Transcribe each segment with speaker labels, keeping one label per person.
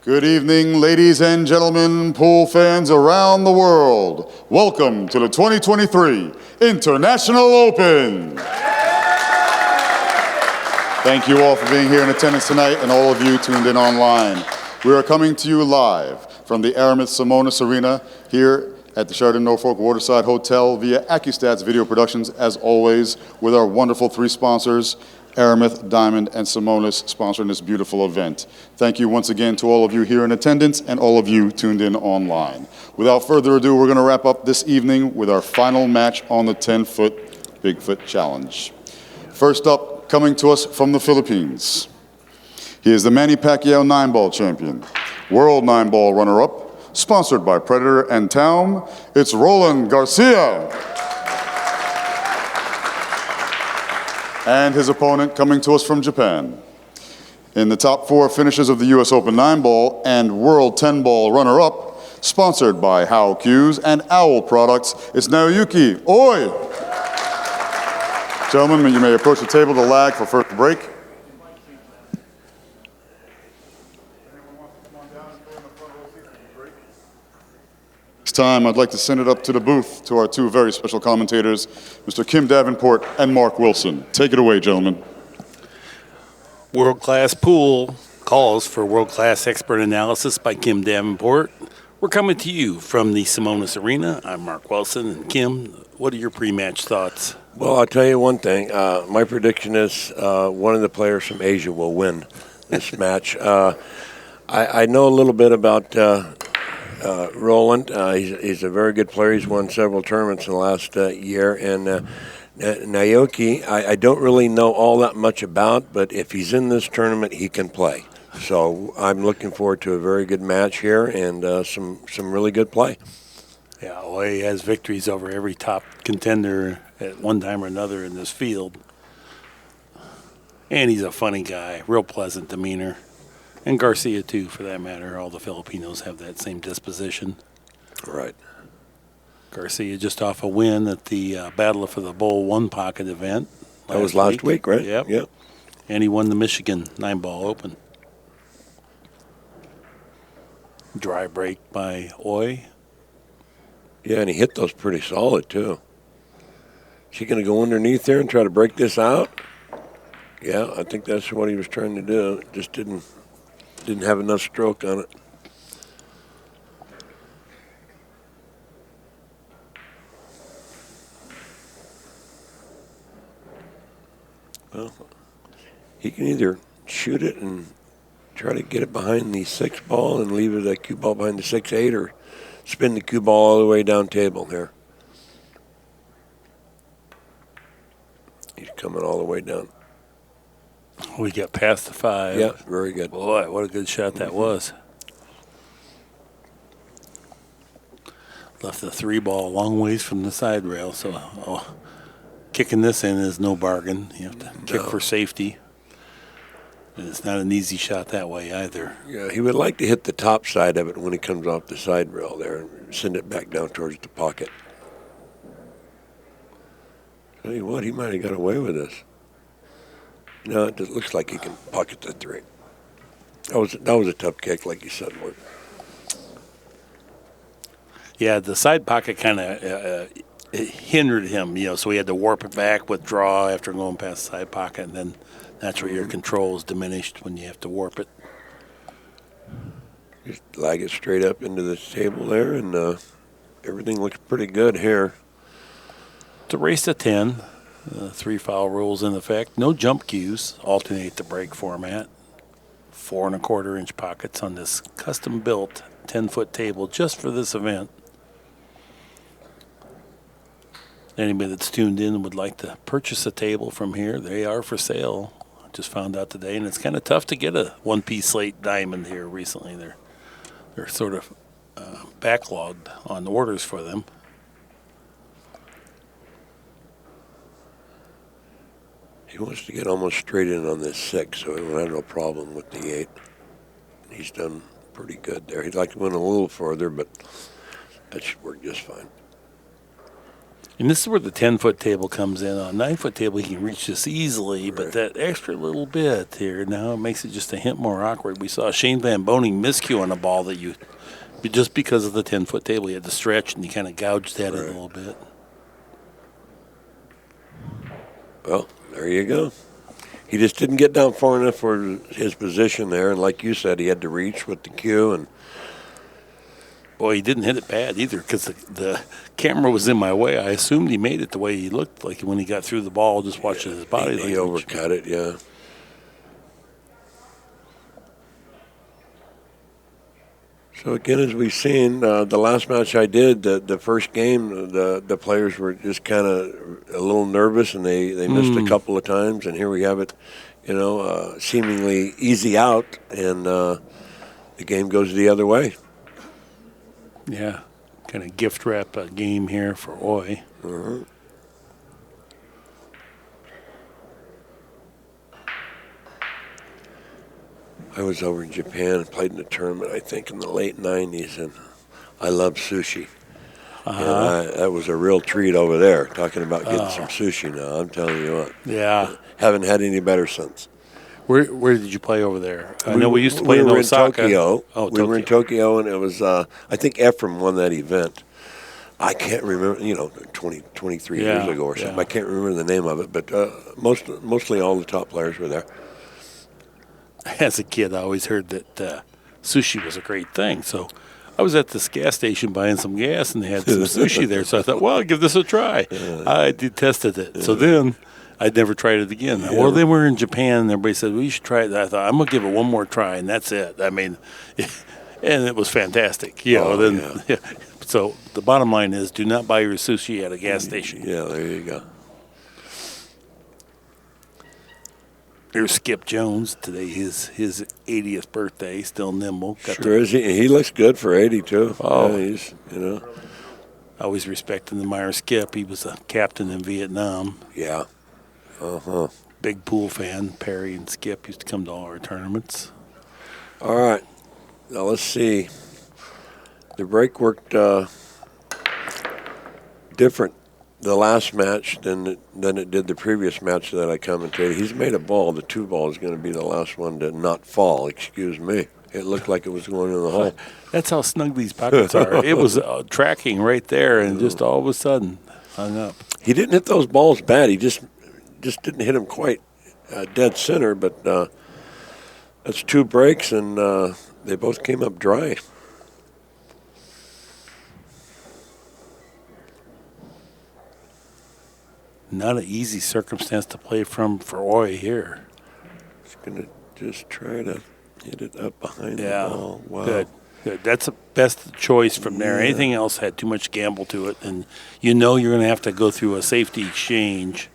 Speaker 1: Good evening, ladies and gentlemen, pool fans around the world. Welcome to the 2023 International Open. Thank you all for being here in attendance tonight and all of you tuned in online. We are coming to you live from the Aramith Simonis Arena here at the Sheraton Norfolk Waterside Hotel via ACCUSTATS Video Productions, as always, with our wonderful three sponsors, Aramith, Diamond, and Simonis, sponsoring this beautiful event. Thank you once again to all of you here in attendance and all of you tuned in online. Without further ado, we're going to wrap up this evening with our final match on the 10-foot Bigfoot Challenge. First up, coming to us from the Philippines, he is the Manny Pacquiao 9-ball champion, world 9-ball runner-up, sponsored by Predator and Taum. It's Roland Garcia. And his opponent coming to us from Japan. In the top 4 finishes of the US Open 9-ball and World 10-ball runner-up, sponsored by ACCUSTATS and Owl Products, it's Naoyuki Oi. Gentlemen, you may approach the table to lag for first break. It's time. I'd like to send it up to the booth to our two very special commentators, Mr. Kim Davenport and Mark Wilson. Take it away, gentlemen.
Speaker 2: World-class pool calls for world-class expert analysis by Kim Davenport. We're coming to you from the Simonis Arena. I'm Mark Wilson. And Kim, what are your pre-match thoughts?
Speaker 3: Well, I'll tell you one thing. My prediction is one of the players from Asia will win this match. I know a little bit about Roland. He's a very good player. He's won several tournaments in the last year. And Naoyuki, I don't really know all that much about, but if he's in this tournament, he can play. So I'm looking forward to a very good match here and some really good play.
Speaker 2: Yeah, Oi has victories over every top contender at one time or another in this field. And he's a funny guy, real pleasant demeanor. And Garcia, too, for that matter. All the Filipinos have that same disposition.
Speaker 3: Right.
Speaker 2: Garcia just off a win at the Battle for the Bowl One Pocket event.
Speaker 3: That was last week, right?
Speaker 2: Yep.
Speaker 3: Yep.
Speaker 2: And he won the Michigan 9-ball Open. Dry break by Oi.
Speaker 3: Yeah, and he hit those pretty solid, too. Is he going to go underneath there and try to break this out? Yeah, I think that's what he was trying to do. Just didn't have enough stroke on it. Well, he can either shoot it and try to get it behind the 6-ball and leave it a cue ball behind the 6-8, or spin the cue ball all the way down table there. He's coming all the way down.
Speaker 2: We got past the 5.
Speaker 3: Yeah, very good.
Speaker 2: Boy, what a good shot that was. Left the 3-ball a long ways from the side rail, so kicking this in is no bargain. You have to kick for safety. And it's not an easy shot that way either.
Speaker 3: Yeah, he would like to hit the top side of it when he comes off the side rail there and send it back down towards the pocket. Tell you what, he might have got away with this. No, it looks like he can pocket the 3. That was a tough kick, like you said, Mark.
Speaker 2: Yeah, the side pocket kind of hindered him, so he had to warp it back, withdraw after going past the side pocket, and then that's where your control is diminished when you have to warp it.
Speaker 3: Just lag it straight up into the table there, and everything looks pretty good here.
Speaker 2: It's a race to 10. 3 foul rules in effect. No jump cues. Alternate the break format. 4 1/4-inch pockets on this custom-built 10-foot table just for this event. Anybody that's tuned in and would like to purchase a table from here, they are for sale. I just found out today, and it's kind of tough to get a one-piece slate diamond here recently. They're sort of backlogged on orders for them.
Speaker 3: He wants to get almost straight in on this 6, so he won't have no problem with the 8. He's done pretty good there. He'd like to win a little further, but that should work just fine.
Speaker 2: And this is where the 10-foot table comes in. On a 9-foot table, he can reach this easily, but that extra little bit here now it makes it just a hint more awkward. We saw Shane Van Boning miscue on a ball that just because of the 10-foot table, you had to stretch and you kind of gouged at it a little bit.
Speaker 3: Well, there you go. He just didn't get down far enough for his position there, and like you said, he had to reach with the cue. And
Speaker 2: boy, he didn't hit it bad either because the camera was in my way. I assumed he made it the way he looked like when he got through the ball, just watching his body.
Speaker 3: He overcut it, yeah. So again, as we've seen, the last match I did, the first game, the players were just kind of a little nervous, and they missed a couple of times. And here we have it, seemingly easy out, and the game goes the other way.
Speaker 2: Yeah, kind of gift wrap a game here for Oi.
Speaker 3: I was over in Japan and played in a tournament, I think, in the late 90s, and I love sushi. And that was a real treat over there, talking about getting some sushi now. I'm telling you what.
Speaker 2: Yeah.
Speaker 3: Haven't had any better since.
Speaker 2: Where did you play over there? I know we used to play in Osaka.
Speaker 3: Tokyo.
Speaker 2: Oh,
Speaker 3: we were in Tokyo, and it was, I think Ephraim won that event. I can't remember, 23 years ago or something. I can't remember the name of it, but mostly all the top players were there.
Speaker 2: As a kid, I always heard that sushi was a great thing. So I was at this gas station buying some gas, and they had some sushi there. So I thought, well, I'll give this a try. I detested it. So then I'd never tried it again. Well, then we were in Japan, and everybody said, well, you should try it. And I thought, I'm going to give it one more try, and that's it. I mean, and it was fantastic. So the bottom line is, do not buy your sushi at a gas station.
Speaker 3: Yeah, there you go.
Speaker 2: Here's Skip Jones today, his 80th birthday, still nimble.
Speaker 3: Sure is. He looks good for 80 too.
Speaker 2: Oh,
Speaker 3: yeah, he's
Speaker 2: always respecting the Meyer Skip. He was a captain in Vietnam.
Speaker 3: Yeah.
Speaker 2: Big pool fan. Perry and Skip used to come to all our tournaments.
Speaker 3: All right. Now let's see. The break worked different the last match than it did the previous match that I commentated. He's made a ball. The 2 ball is going to be the last one to not fall. Excuse me. It looked like it was going in the hole.
Speaker 2: That's how snug these pockets are. It was tracking right there, and just all of a sudden hung up.
Speaker 3: He didn't hit those balls bad. He just didn't hit them quite dead center. But that's 2 breaks, and they both came up dry.
Speaker 2: Not an easy circumstance to play from for Oi here.
Speaker 3: He's going to just try to hit it up behind the ball. Wow.
Speaker 2: Good. That's the best choice from there. Anything else had too much gamble to it, and you're going to have to go through a safety exchange.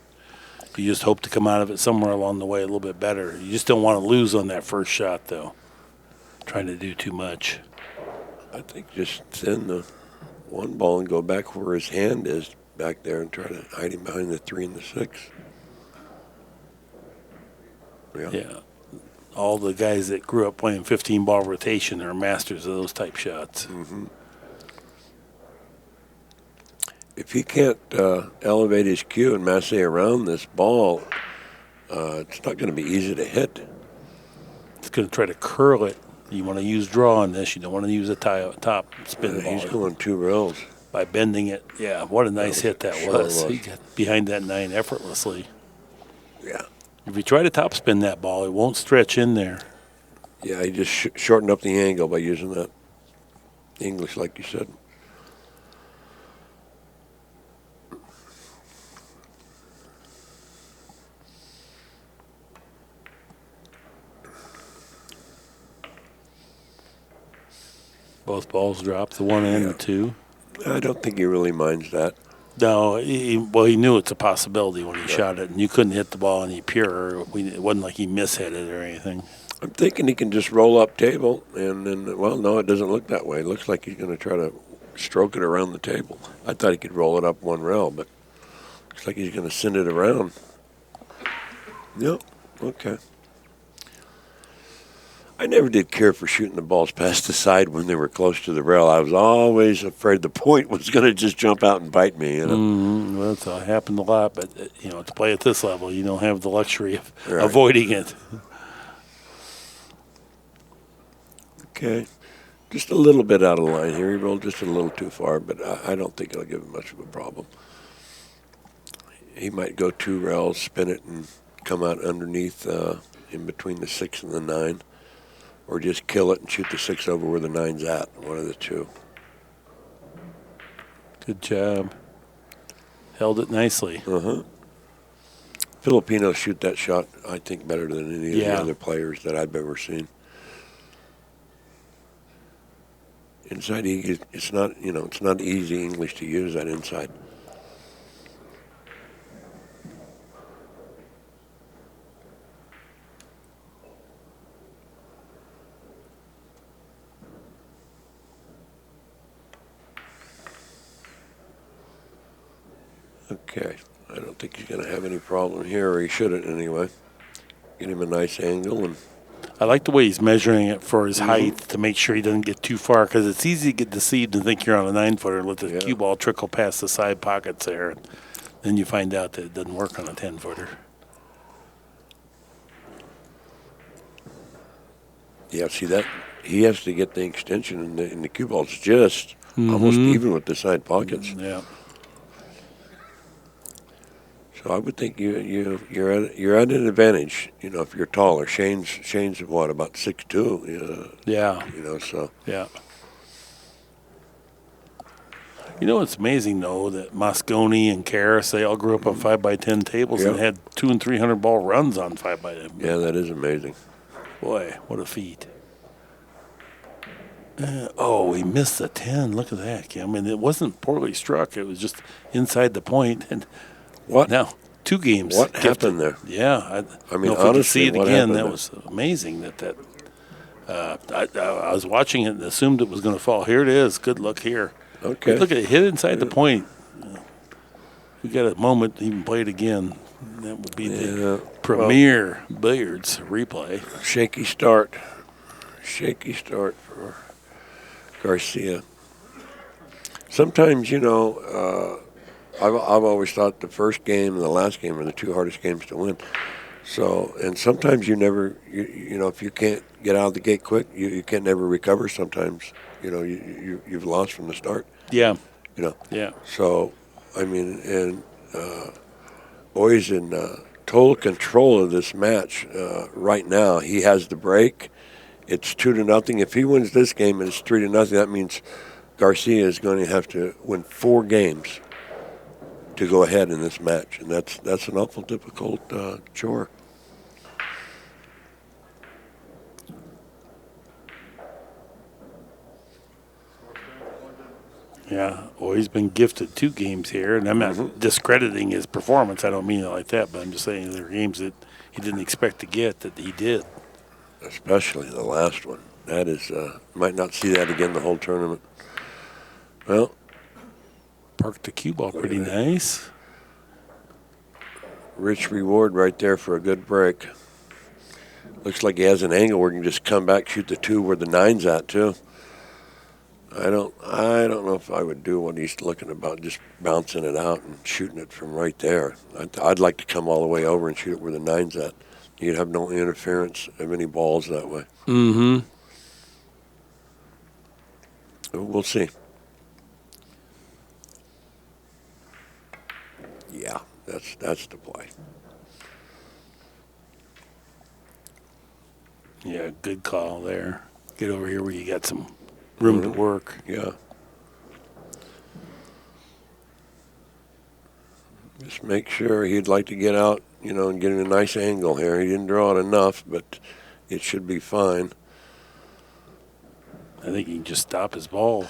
Speaker 2: You just hope to come out of it somewhere along the way a little bit better. You just don't want to lose on that first shot, though, trying to do too much.
Speaker 3: I think just send the 1 ball and go back where his hand is back there and try to hide him behind the 3 and the 6.
Speaker 2: Yeah. All the guys that grew up playing 15-ball rotation are masters of those type shots.
Speaker 3: If he can't elevate his cue and masse around this ball, it's not going to be easy to hit.
Speaker 2: It's going to try to curl it. You want to use draw on this. You don't want to use a top spin ball.
Speaker 3: He's going 2 rails.
Speaker 2: By bending it. Yeah, what a nice hit that was. He got behind that 9 effortlessly.
Speaker 3: Yeah.
Speaker 2: If you try to topspin that ball, it won't stretch in there.
Speaker 3: Yeah, he just shortened up the angle by using that English, like you said.
Speaker 2: Both balls dropped, the 1 and the 2.
Speaker 3: I don't think he really minds that.
Speaker 2: No, he knew it's a possibility when he shot it, and you couldn't hit the ball any purer. It wasn't like he mishit it or anything.
Speaker 3: I'm thinking he can just roll up table, and then, well, no, it doesn't look that way. It looks like he's going to try to stroke it around the table. I thought he could roll it up 1 rail, but looks like he's going to send it around. Yep, okay. I never did care for shooting the balls past the side when they were close to the rail. I was always afraid the point was going to just jump out and bite me. You know?
Speaker 2: Well, it's happened a lot, but to play at this level, you don't have the luxury of
Speaker 3: Right.
Speaker 2: avoiding it.
Speaker 3: Okay. Just a little bit out of line here. He rolled just a little too far, but I don't think it'll give him much of a problem. He might go 2 rails, spin it, and come out underneath in between the 6 and the 9, or just kill it and shoot the 6 over where the 9's at, one of the two.
Speaker 2: Good job. Held it nicely.
Speaker 3: Filipinos shoot that shot, I think, better than any of the
Speaker 2: Yeah.
Speaker 3: other players that I've ever seen. Inside, it's not, it's not easy English to use that inside. Okay, I don't think he's going to have any problem here, or he shouldn't anyway. Get him a nice angle and.
Speaker 2: I like the way he's measuring it for his height to make sure he doesn't get too far, because it's easy to get deceived and think you're on a 9-footer and let the cue ball trickle past the side pockets there. And then you find out that it doesn't work on a 10-footer.
Speaker 3: Yeah, see that he has to get the extension in the cue ball's just almost even with the side pockets.
Speaker 2: Yeah.
Speaker 3: So I would think you're at an advantage. If you're taller. Shane's what, about 6'2".
Speaker 2: Yeah.
Speaker 3: So.
Speaker 2: Yeah. It's amazing, though, that Mosconi and Karras, they all grew up on 5x10 tables and had 200 and 300 ball runs on 5x10.
Speaker 3: Yeah, that is amazing.
Speaker 2: Boy, what a feat. He missed the 10. Look at that, Kim. And it wasn't poorly struck. It was just inside the point. And
Speaker 3: what?
Speaker 2: Now, 2 games.
Speaker 3: What happened there?
Speaker 2: Yeah.
Speaker 3: I mean,
Speaker 2: if
Speaker 3: honestly,
Speaker 2: we could see it
Speaker 3: what
Speaker 2: again,
Speaker 3: happened
Speaker 2: that
Speaker 3: there?
Speaker 2: was amazing. I was watching it and assumed it was going to fall. Here it is. Good look here.
Speaker 3: Okay.
Speaker 2: Look at it. Hit inside the point. We got a moment to even play it again. That would be the premier billiards replay.
Speaker 3: Shaky start. Shaky start for Garcia. Sometimes, I've always thought the first game and the last game are the 2 hardest games to win. So, and sometimes if you can't get out of the gate quick, you can never recover sometimes. You've lost from the start.
Speaker 2: Yeah.
Speaker 3: Yeah. So, I mean, and Oi's in total control of this match right now. He has the break. It's 2-0. If he wins this game and it's 3-0, that means Garcia is going to have to win 4 games to go ahead in this match, and that's an awful difficult chore.
Speaker 2: Yeah, Oi's been gifted 2 games here, and I'm not discrediting his performance. I don't mean it like that, but I'm just saying there are games that he didn't expect to get that he did.
Speaker 3: Especially the last one. That is, might not see that again the whole tournament. Well,
Speaker 2: parked the cue ball pretty nice.
Speaker 3: Rich reward right there for a good break. Looks like he has an angle where he can just come back, shoot the 2 where the 9's at too. I don't know if I would do what he's looking about, just bouncing it out and shooting it from right there. I'd like to come all the way over and shoot it where the 9's at. You'd have no interference of any balls that way. We'll see. Yeah, that's the play.
Speaker 2: Yeah, good call there. Get over here where you got some room to work.
Speaker 3: Yeah. Just make sure he'd like to get out, and get in a nice angle here. He didn't draw it enough, but it should be fine.
Speaker 2: I think he can just stop his ball.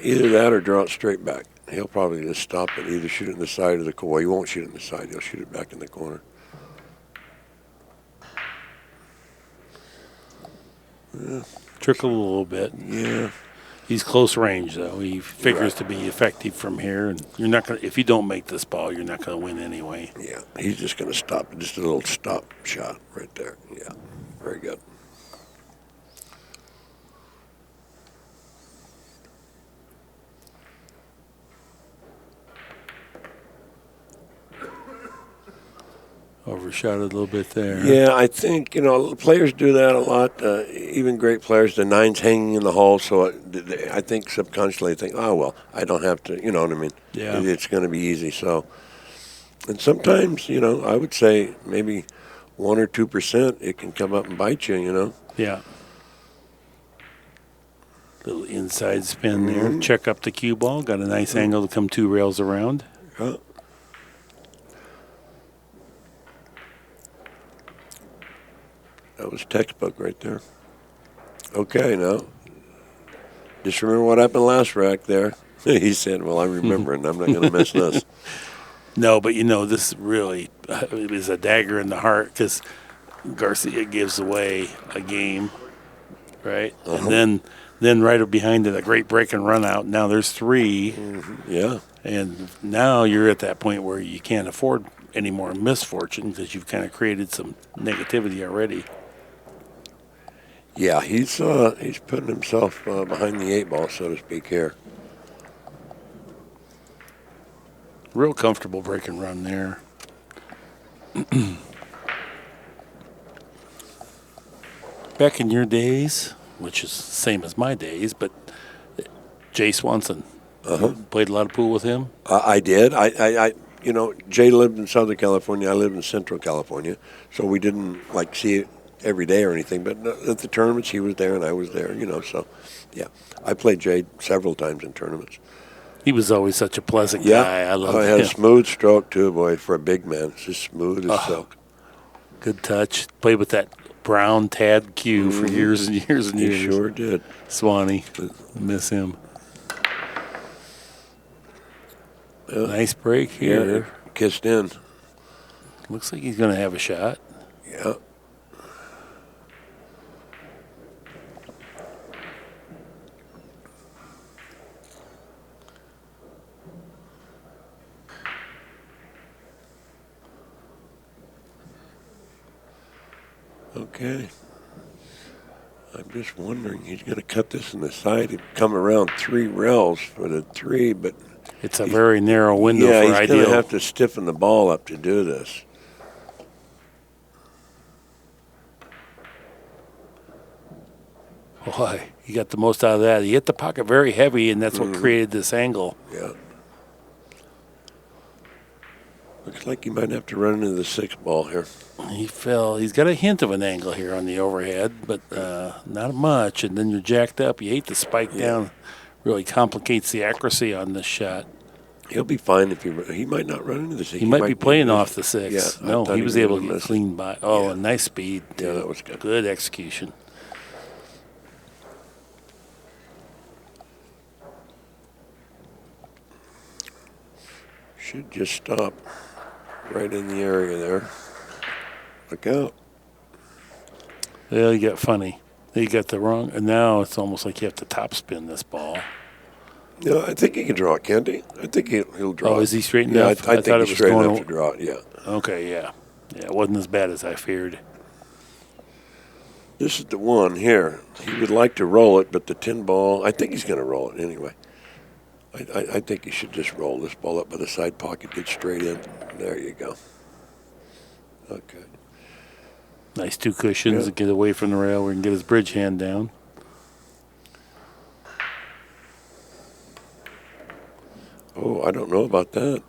Speaker 3: Either that or draw it straight back. He'll probably just stop it, either shoot it in the side or the corner. He won't shoot it in the side. He'll shoot it back in the corner.
Speaker 2: Trickle a little bit.
Speaker 3: Yeah.
Speaker 2: He's close range, though. He figures to be effective from here, and you're not going. If you don't make this ball, you're not going to win anyway.
Speaker 3: Yeah, he's just going to stop. Just a little stop shot right there. Yeah, very good.
Speaker 2: Overshot it a little bit there.
Speaker 3: Yeah, I think, players do that a lot, even great players. The nine's hanging in the hole, so I think subconsciously they think, oh, well, I don't have to, you know what I mean?
Speaker 2: Yeah.
Speaker 3: It's going to be easy. So, and sometimes, I would say maybe 1 or 2%, it can come up and bite you,
Speaker 2: Yeah. Little inside spin there. Check up the cue ball. Got a nice angle to come 2 rails around.
Speaker 3: Yeah. That was textbook right there. Okay, now, just remember what happened last rack there. He said, well, I remember, and I'm not going to miss this.
Speaker 2: No, but this really is a dagger in the heart because Garcia gives away a game, right? And then right behind it, a great break and run out. Now there's 3.
Speaker 3: Yeah.
Speaker 2: And now you're at that point where you can't afford any more misfortune because you've kind of created some negativity already.
Speaker 3: Yeah, he's putting himself behind the 8 ball, so to speak, here.
Speaker 2: Real comfortable break and run there. Back in your days, which is the same as my days, but Jay Swanson, played a lot of pool with him?
Speaker 3: I did. Jay lived in Southern California. I lived in Central California, so we didn't see it every day or anything. But at the tournaments, he was there and I was there. So yeah, I played Jay several times in tournaments.
Speaker 2: He was always such a pleasant guy. I loved him.
Speaker 3: He had a smooth stroke too, boy. For a big man, it's just smooth as silk.
Speaker 2: Good touch. Played with that brown tad cue for years and years and years.
Speaker 3: He sure did.
Speaker 2: Swanee, miss him. Nice break here.
Speaker 3: Yeah, kissed in.
Speaker 2: Looks like he's going to have a shot.
Speaker 3: Yeah. Okay. I'm just wondering, he's going to cut this in the side. He'd come around 3 rails for the 3, but
Speaker 2: it's a very narrow window for
Speaker 3: ideal.
Speaker 2: ideal.
Speaker 3: He's going to have to stiffen the ball up to do this.
Speaker 2: Boy, he got the most out of that. He hit the pocket very heavy, and that's what created this angle.
Speaker 3: Yeah. Looks like he might have to run into the 6 ball here.
Speaker 2: He fell. He's got a hint of an angle here on the overhead, but not much. And then you're jacked up. You hate to spike down. Really complicates the accuracy on this shot.
Speaker 3: He'll be fine if he might not run into the 6.
Speaker 2: He might be playing off the 6.
Speaker 3: Yeah,
Speaker 2: no, he was able to get clean by. Oh,
Speaker 3: Yeah.
Speaker 2: a nice speed.
Speaker 3: Yeah, that was good.
Speaker 2: Good execution.
Speaker 3: Should just stop right in the area there. Look out.
Speaker 2: Well, you got funny. You got the wrong, and now it's almost like you have to topspin this ball.
Speaker 3: No, I think he can draw it, can't he? I think he'll draw it.
Speaker 2: Oh, is he straight
Speaker 3: Yeah,
Speaker 2: enough?
Speaker 3: I think he's straight enough to draw it, yeah.
Speaker 2: Okay, yeah. Yeah, it wasn't as bad as I feared.
Speaker 3: This is the one here. He would like to roll it, but the 10 ball, I think he's going to roll it anyway. I think he should just roll this ball up by the side pocket, get straight in. There you go. Okay.
Speaker 2: Nice 2 cushions to get away from the rail where he can get his bridge hand down.
Speaker 3: Oh, I don't know about that.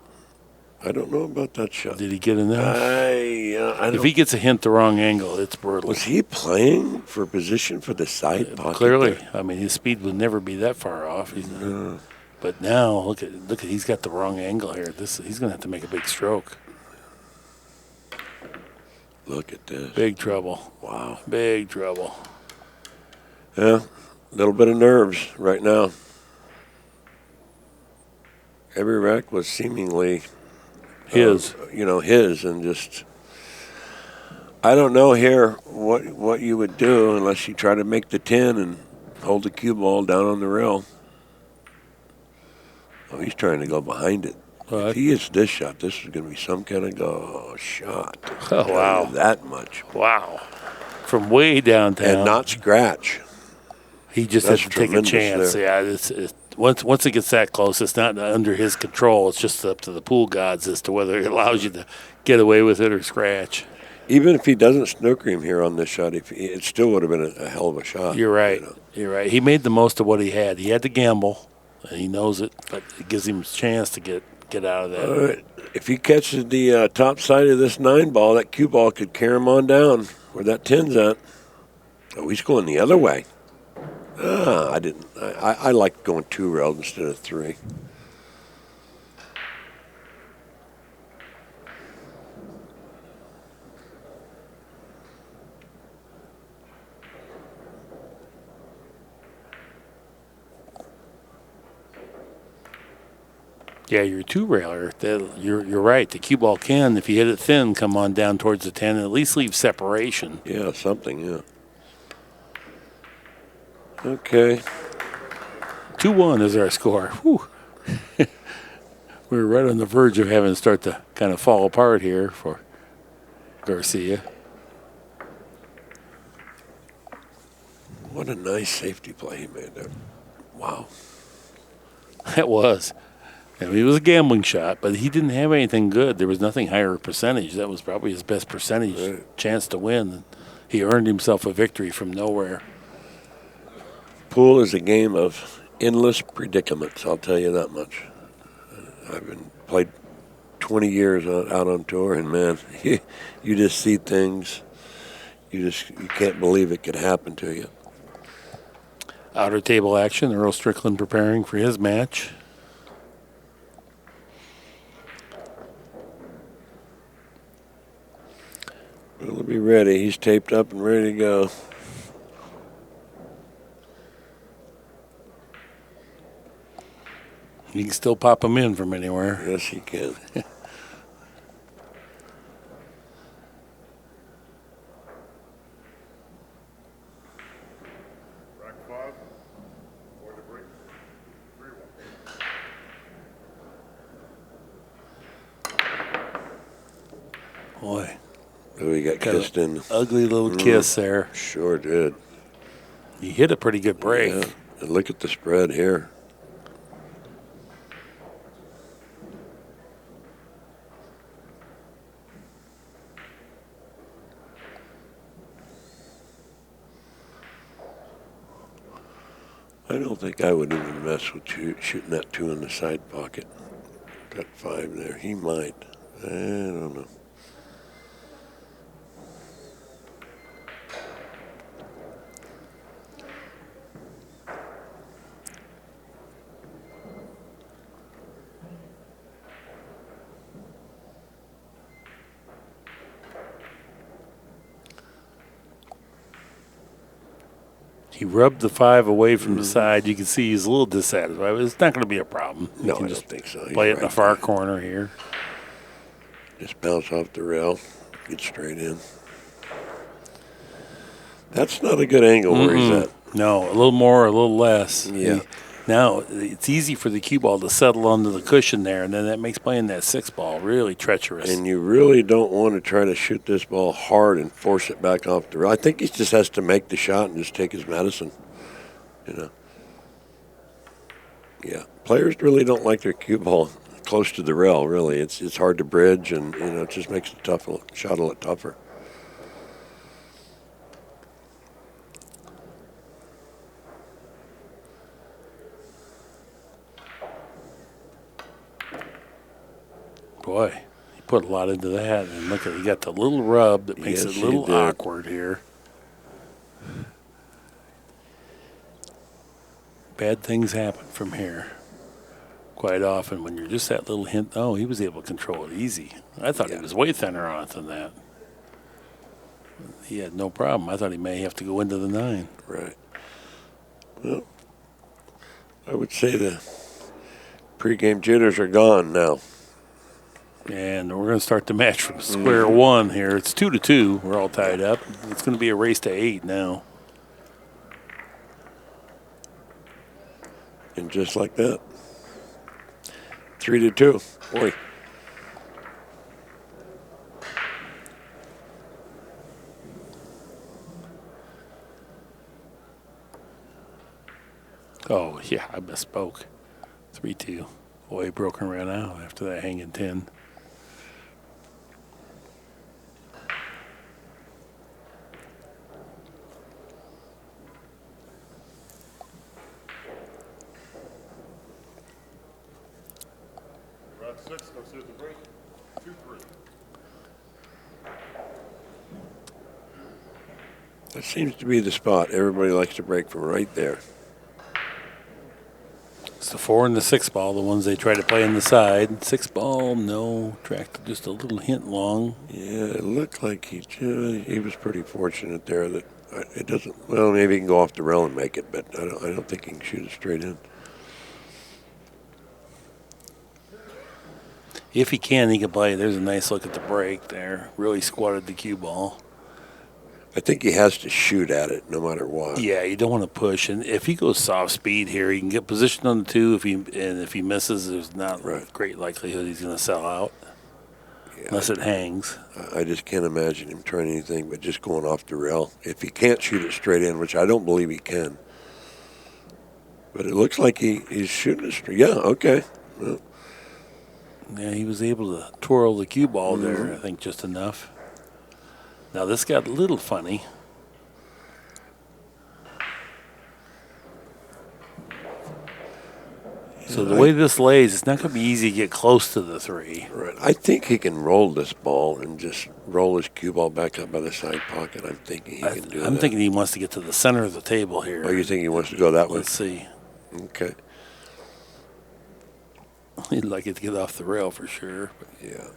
Speaker 3: I don't know about that shot.
Speaker 2: Did he get enough?
Speaker 3: I
Speaker 2: If he gets a hint the wrong angle, it's brutal.
Speaker 3: Was he playing for position for the side pocket?
Speaker 2: Clearly.
Speaker 3: there?
Speaker 2: I mean, his speed would never be that far off. But now, look at he's got the wrong angle here. He's going to have to make a big stroke.
Speaker 3: Look at this.
Speaker 2: Big trouble.
Speaker 3: Wow.
Speaker 2: Big trouble.
Speaker 3: Yeah, a little bit of nerves right now. Every rack was seemingly
Speaker 2: His.
Speaker 3: his, and just I don't know here what you would do unless you try to make the 10 and hold the cue ball down on the rail. Oh, he's trying to go behind it. If he hits this shot, this is going to be some kind of shot.
Speaker 2: Oh, wow.
Speaker 3: That much.
Speaker 2: Wow. From way downtown.
Speaker 3: And not scratch.
Speaker 2: He just
Speaker 3: That's
Speaker 2: has to take a
Speaker 3: tremendous
Speaker 2: chance.
Speaker 3: there.
Speaker 2: Yeah, it's once it gets that close, it's not under his control. It's just up to the pool gods as to whether it allows you to get away with it or scratch.
Speaker 3: Even if he doesn't snooker him here on this shot, it still would have been a hell of a shot.
Speaker 2: You're right.
Speaker 3: You know?
Speaker 2: You're right. He made the most of what he had. He had to gamble, and he knows it, but it gives him a chance to get out of that.
Speaker 3: All right. If he catches the top side of this 9 ball, that cue ball could carry him on down where that 10's at. Oh, he's going the other way. I didn't. I like going 2-railed instead of 3.
Speaker 2: Yeah, you're a 2-railer. You're right. The cue ball can, if you hit it thin, come on down towards the 10 and at least leave separation.
Speaker 3: Yeah, something, yeah. Okay.
Speaker 2: 2-1 is our score. Whew. We're right on the verge of having to start to kind of fall apart here for Garcia.
Speaker 3: What a nice safety play he made there. Wow.
Speaker 2: That was. I mean, it was a gambling shot, but he didn't have anything good. There was nothing higher percentage. That was probably his best percentage chance to win. He earned himself a victory from nowhere.
Speaker 3: Pool is a game of endless predicaments, I'll tell you that much. I've been played 20 years out on tour, and man, you just see things. You can't believe it could happen to you.
Speaker 2: Outer table action, Earl Strickland preparing for his match.
Speaker 3: He'll be ready. He's taped up and ready to go.
Speaker 2: You can still pop him in from anywhere.
Speaker 3: Yes, he can.
Speaker 2: Boy.
Speaker 3: Oh, he got kissed in.
Speaker 2: Ugly little kiss there.
Speaker 3: Sure did.
Speaker 2: He hit a pretty good break.
Speaker 3: Yeah. And look at the spread here. I don't think I would even mess with shooting that 2 in the side pocket. Got 5 there. He might. I don't know.
Speaker 2: He rubbed the 5 away from the side. You can see he's a little dissatisfied, but it's not going to be a problem.
Speaker 3: No,
Speaker 2: you can
Speaker 3: I
Speaker 2: just
Speaker 3: don't think so.
Speaker 2: play it in the far
Speaker 3: there.
Speaker 2: corner here.
Speaker 3: Just bounce off the rail, get straight in. That's not a good angle where he's at.
Speaker 2: No, a little more, a little less.
Speaker 3: Yeah.
Speaker 2: Now, it's easy for the cue ball to settle onto the cushion there, and then that makes playing that 6 ball really treacherous.
Speaker 3: And you really don't want to try to shoot this ball hard and force it back off the rail. I think he just has to make the shot and just take his medicine. You know. Yeah. Players really don't like their cue ball close to the rail, really. It's hard to bridge, and, you know, it just makes the shot a lot tougher.
Speaker 2: Boy, he put a lot into that. And look, he got the little rub that makes it a little awkward here. Bad things happen from here quite often when you're just that little hint. Oh, he was able to control it easy. I thought he was way thinner on it than that. He had no problem. I thought he may have to go into the 9.
Speaker 3: Right. Well, I would say the pregame jitters are gone now.
Speaker 2: And we're going to start the match from square one here. It's 2-2. We're all tied up. It's going to be a race to 8 now.
Speaker 3: And just like that, 3-2. Boy.
Speaker 2: Oh, yeah, I misspoke. 3-2. Oi broke and ran out after that hanging 10.
Speaker 1: Round 6, Garcia to break. 2-3.
Speaker 3: That seems to be the spot. Everybody likes to break from right there.
Speaker 2: It's the 4 and the 6 ball, the ones they try to play on the side. 6 ball, no. Tracked just a little hint long.
Speaker 3: Yeah, it looked like he was pretty fortunate there that it doesn't. Well, maybe he can go off the rail and make it, but I don't think he can shoot it straight in.
Speaker 2: If he can play. There's a nice look at the break there. Really squatted the cue ball.
Speaker 3: I think he has to shoot at it no matter what.
Speaker 2: Yeah, you don't want to push. And if he goes soft speed here, he can get positioned on the 2. If he misses, there's not great likelihood he's going to sell out. Yeah, unless it hangs.
Speaker 3: I just can't imagine him trying anything but just going off the rail. If he can't shoot it straight in, which I don't believe he can. But it looks like he's shooting it straight. Yeah, okay. Well,
Speaker 2: yeah, he was able to twirl the cue ball there, I think, just enough. Now, this got a little funny. So the way this lays, it's not going to be easy to get close to the 3.
Speaker 3: Right. I think he can roll this ball and just roll his cue ball back up by the side pocket. I'm thinking he can do that.
Speaker 2: I'm thinking he wants to get to the center of the table here.
Speaker 3: Oh, you think he wants to go that way?
Speaker 2: Let's see.
Speaker 3: Okay.
Speaker 2: He'd like it to get off the rail for sure. But
Speaker 3: yeah.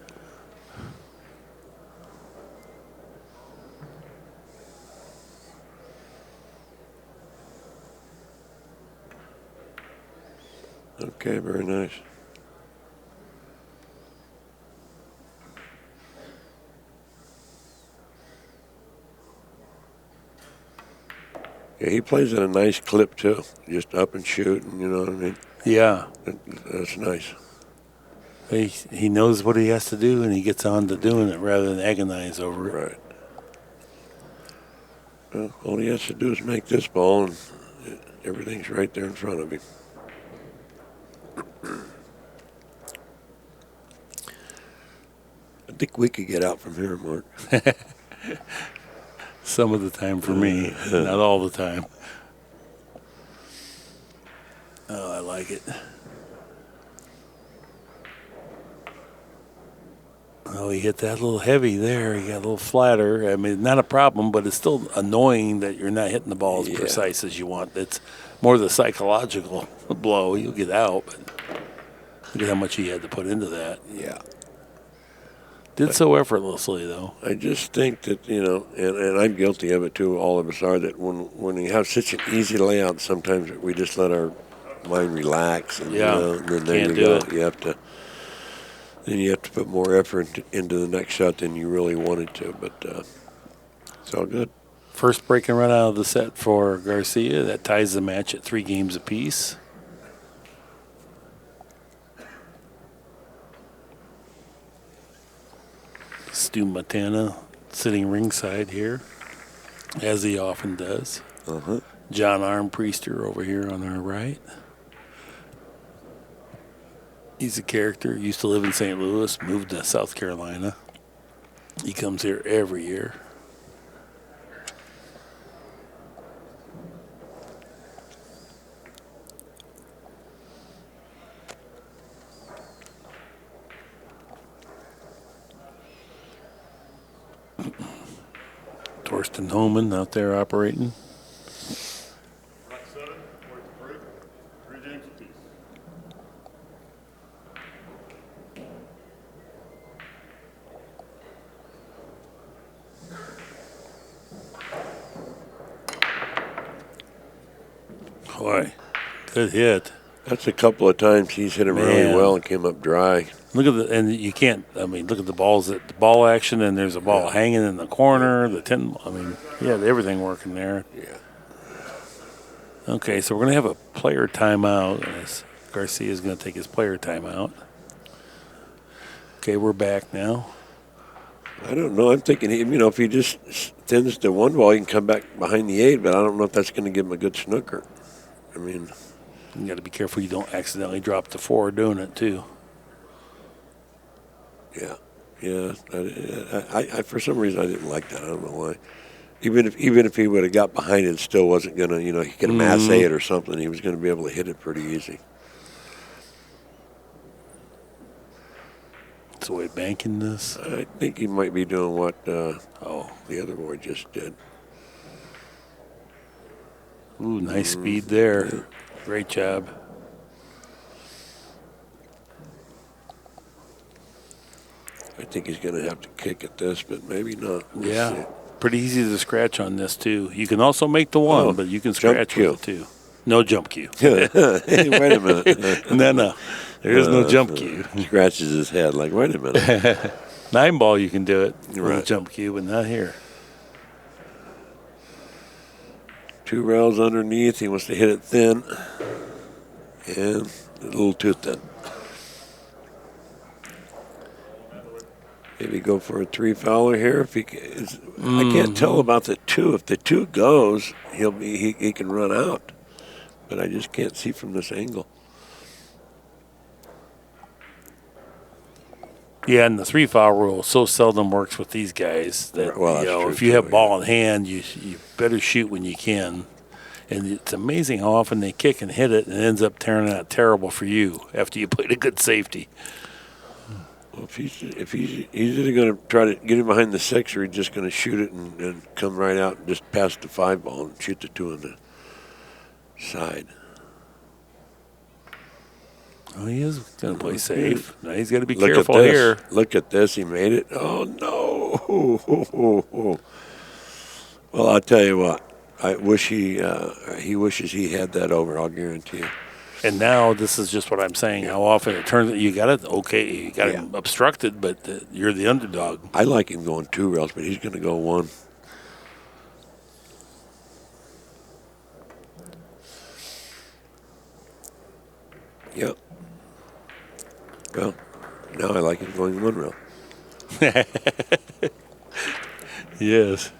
Speaker 3: Okay, very nice. Yeah, he plays at a nice clip too, just up and shoot, and you know what I mean?
Speaker 2: Yeah.
Speaker 3: That's nice.
Speaker 2: He knows what he has to do, and he gets on to doing it rather than agonize over it.
Speaker 3: Right. Well, all he has to do is make this ball, and everything's right there in front of him. I think we could get out from here, Mark.
Speaker 2: Some of the time for me, not all the time. Oh, I like it. Oh, he hit that a little heavy there. He got a little flatter. I mean, not a problem, but it's still annoying that you're not hitting the ball as precise as you want. It's more the psychological blow. You'll get out, but look at how much he had to put into that.
Speaker 3: Yeah.
Speaker 2: Did so effortlessly, though.
Speaker 3: I just think that, you know, and I'm guilty of it too, all of us are, that when we have such an easy layout, sometimes we just let our mind relax. And,
Speaker 2: yeah,
Speaker 3: you know, and then there
Speaker 2: can't
Speaker 3: you go.
Speaker 2: do it.
Speaker 3: You have to put more effort into the next shot than you really wanted to, but it's all good.
Speaker 2: First break and run out of the set for Garcia. That ties the match at 3 games apiece. Stu Matana sitting ringside here, as he often does. John Armpriester over here on our right. He's a character. Used to live in St. Louis, moved to South Carolina. He comes here every year. Torsten Homan out there operating.
Speaker 1: Round 7, wait to break. 3 games apiece.
Speaker 2: Boy, good hit.
Speaker 3: That's a couple of times he's hit him really well and came up dry.
Speaker 2: Look at and you can't. I mean, look at the balls, the ball action, and there's a ball hanging in the corner. The 10. I mean, he had everything working there.
Speaker 3: Yeah.
Speaker 2: Okay, so we're gonna have a player timeout. As Garcia is gonna take his player timeout. Okay, we're back now.
Speaker 3: I don't know. I'm thinking, you know, if he just thins to one ball, he can come back behind the 8, but I don't know if that's going to give him a good snooker. I mean,
Speaker 2: You got to be careful you don't accidentally drop the 4 doing it too.
Speaker 3: Yeah. Yeah. I for some reason I didn't like that. I don't know why. Even if he would have got behind it, still wasn't gonna. You know, he could mass it or something. He was gonna be able to hit it pretty easy.
Speaker 2: So we banking this.
Speaker 3: I think he might be doing what the other boy just did.
Speaker 2: Ooh, nice speed there. Yeah. Great job.
Speaker 3: I think he's going to have to kick at this, but maybe not.
Speaker 2: We'll see. Pretty easy to scratch on this, too. You can also make the 1, but you can scratch with it, too. No jump cue.
Speaker 3: Hey, wait a minute.
Speaker 2: No. There is no jump cue.
Speaker 3: Scratches his head like, wait a minute.
Speaker 2: 9 ball, you can do it with
Speaker 3: a
Speaker 2: jump cue, but not here.
Speaker 3: 2 rails underneath. He wants to hit it thin. And a little too thin. Maybe go for a 3 fouler here. If he I can't tell about the 2. If the 2 goes, he can run out. But I just can't see from this angle.
Speaker 2: Yeah, and the 3 foul rule so seldom works with these guys that if you have ball in hand, you better shoot when you can. And it's amazing how often they kick and hit it, and it ends up turning out terrible for you after you played a good safety.
Speaker 3: Well, if he's either going to try to get it behind the 6, or he's just going to shoot it and come right out and just pass the 5 ball and shoot the 2 on the side.
Speaker 2: Oh, he is going to play safe. Now he's got to be careful here.
Speaker 3: Look at this. He made it. Oh, no. Well, I'll tell you what. I wish he wishes he had that over, I'll guarantee you.
Speaker 2: And now this is just what I'm saying. How often it turns, you got it, you got him obstructed, but you're the underdog.
Speaker 3: I like him going 2 rails, but he's going to go 1. Yep. Well, now I like him going 1 rail.
Speaker 2: Yes.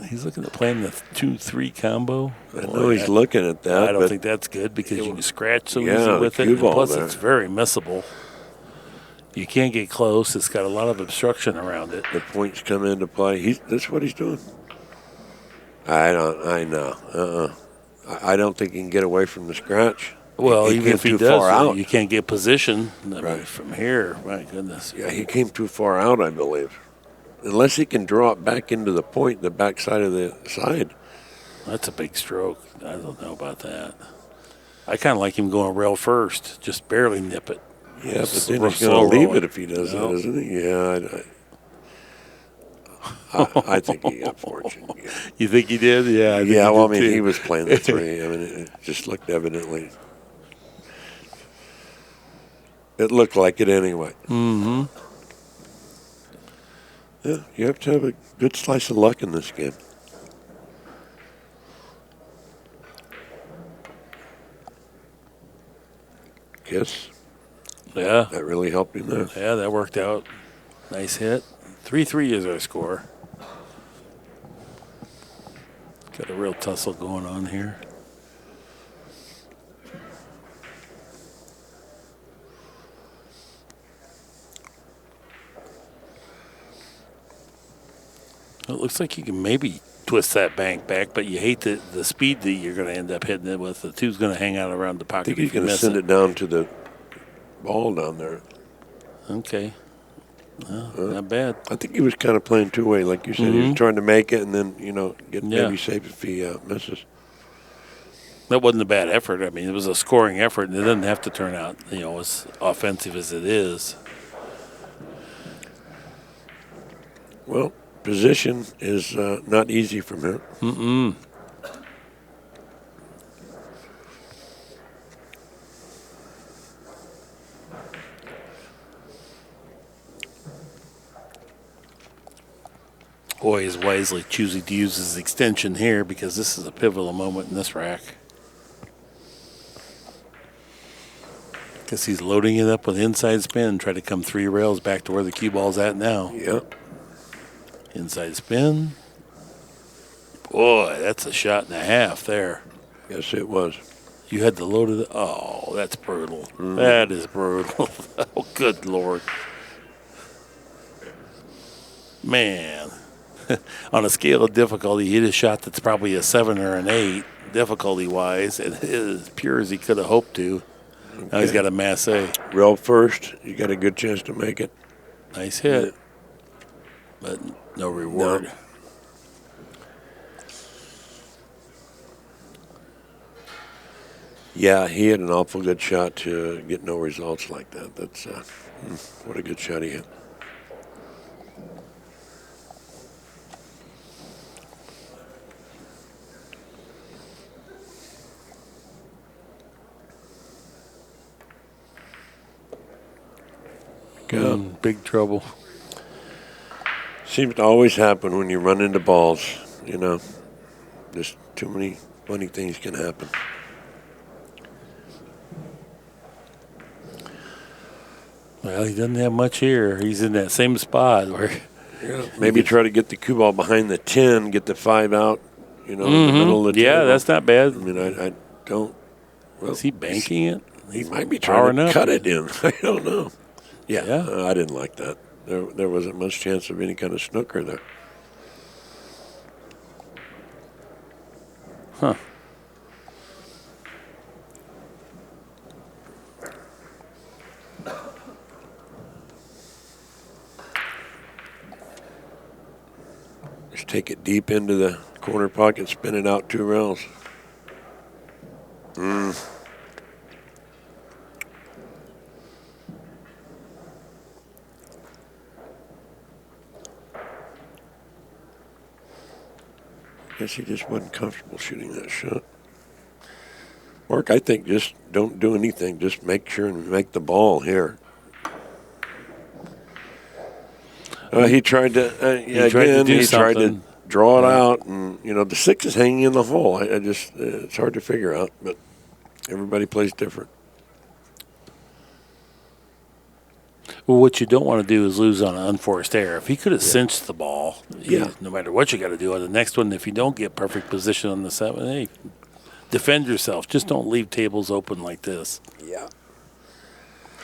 Speaker 2: He's looking at playing the 2-3 combo.
Speaker 3: I know he's looking at that.
Speaker 2: I don't think that's good because you can scratch so easy with it. And plus, it's very missable. You can't get close. It's got a lot of obstruction around it.
Speaker 3: The points come into play. That's what he's doing. I know. I don't think he can get away from the scratch.
Speaker 2: Well, even if he does,
Speaker 3: out.
Speaker 2: You can't get position from here. My goodness.
Speaker 3: Yeah, he came too far out, I believe. Unless he can draw it back into the point, the back side of the side.
Speaker 2: That's a big stroke. I don't know about that. I kind of like him going rail first, just barely nip it.
Speaker 3: Yeah, but then he's going to leave it if he does it, isn't he? Yeah, I think he got fortunate. Yeah.
Speaker 2: You think he did? Yeah.
Speaker 3: He was playing the 3. I mean, it just looked evidently. It looked like it anyway.
Speaker 2: Mm-hmm.
Speaker 3: Yeah, you have to have a good slice of luck in this game. Kiss.
Speaker 2: Yeah.
Speaker 3: That really helped him there.
Speaker 2: Yeah, that worked out. Nice hit. 3-3 is our score. Got a real tussle going on here. It looks like you can maybe twist that bank back, but you hate the speed that you're going to end up hitting it with. The 2's going to hang out around the pocket.
Speaker 3: I think he's going to send it down to the ball down there.
Speaker 2: Okay. Well, not bad.
Speaker 3: I think he was kind of playing 2-way, like you said. He was trying to make it and then, get maybe safe if he misses.
Speaker 2: That wasn't a bad effort. I mean, it was a scoring effort, and it doesn't have to turn out, as offensive as it is.
Speaker 3: Well, position is not easy from here.
Speaker 2: Mm-mm. Oi is wisely choosing to use his extension here because this is a pivotal moment in this rack. Because he's loading it up with inside spin, try to come 3 rails back to where the cue ball's at now.
Speaker 3: Yep.
Speaker 2: Inside spin. Boy, that's a shot and a half there.
Speaker 3: Yes, it was.
Speaker 2: You had the load of the. Oh, that's brutal. That is brutal. Oh, good Lord. Man. On a scale of difficulty, he hit a shot that's probably a 7 or an 8, difficulty-wise, and as pure as he could have hoped to. Okay. Now he's got a masse.
Speaker 3: Roll first. You got a good chance to make it.
Speaker 2: Nice hit. But no reward.
Speaker 3: No. Yeah, he had an awful good shot to get no results like that. That's what a good shot he hit.
Speaker 2: Big trouble.
Speaker 3: Seems to always happen when you run into balls, you know. Just too many funny things can happen.
Speaker 2: Well, he doesn't have much here. He's in that same spot where...
Speaker 3: Yeah, maybe try to get the cue ball behind the 10, get the 5 out, you know, in the middle of the 10.
Speaker 2: Yeah, that's not bad.
Speaker 3: I mean, I don't... Well,
Speaker 2: is he banking it?
Speaker 3: He might be trying to cut it in. I don't know. Yeah. I didn't like that. There wasn't much chance of any kind of snooker there.
Speaker 2: Huh.
Speaker 3: Just take it deep into the corner pocket, spin it out 2 rails. Guess he just wasn't comfortable shooting that shot. Mark, I think just don't do anything. Just make sure and make the ball here. He tried to, he tried to draw it out, and, you know, the 6 is hanging in the hole. I just, it's hard to figure out, but everybody plays different.
Speaker 2: Well, what you don't want to do is lose on an unforced error. If he could have cinched the ball, no matter what you got to do on the next one, if you don't get perfect position on the 7, hey, defend yourself. Just don't leave tables open like this.
Speaker 3: Yeah.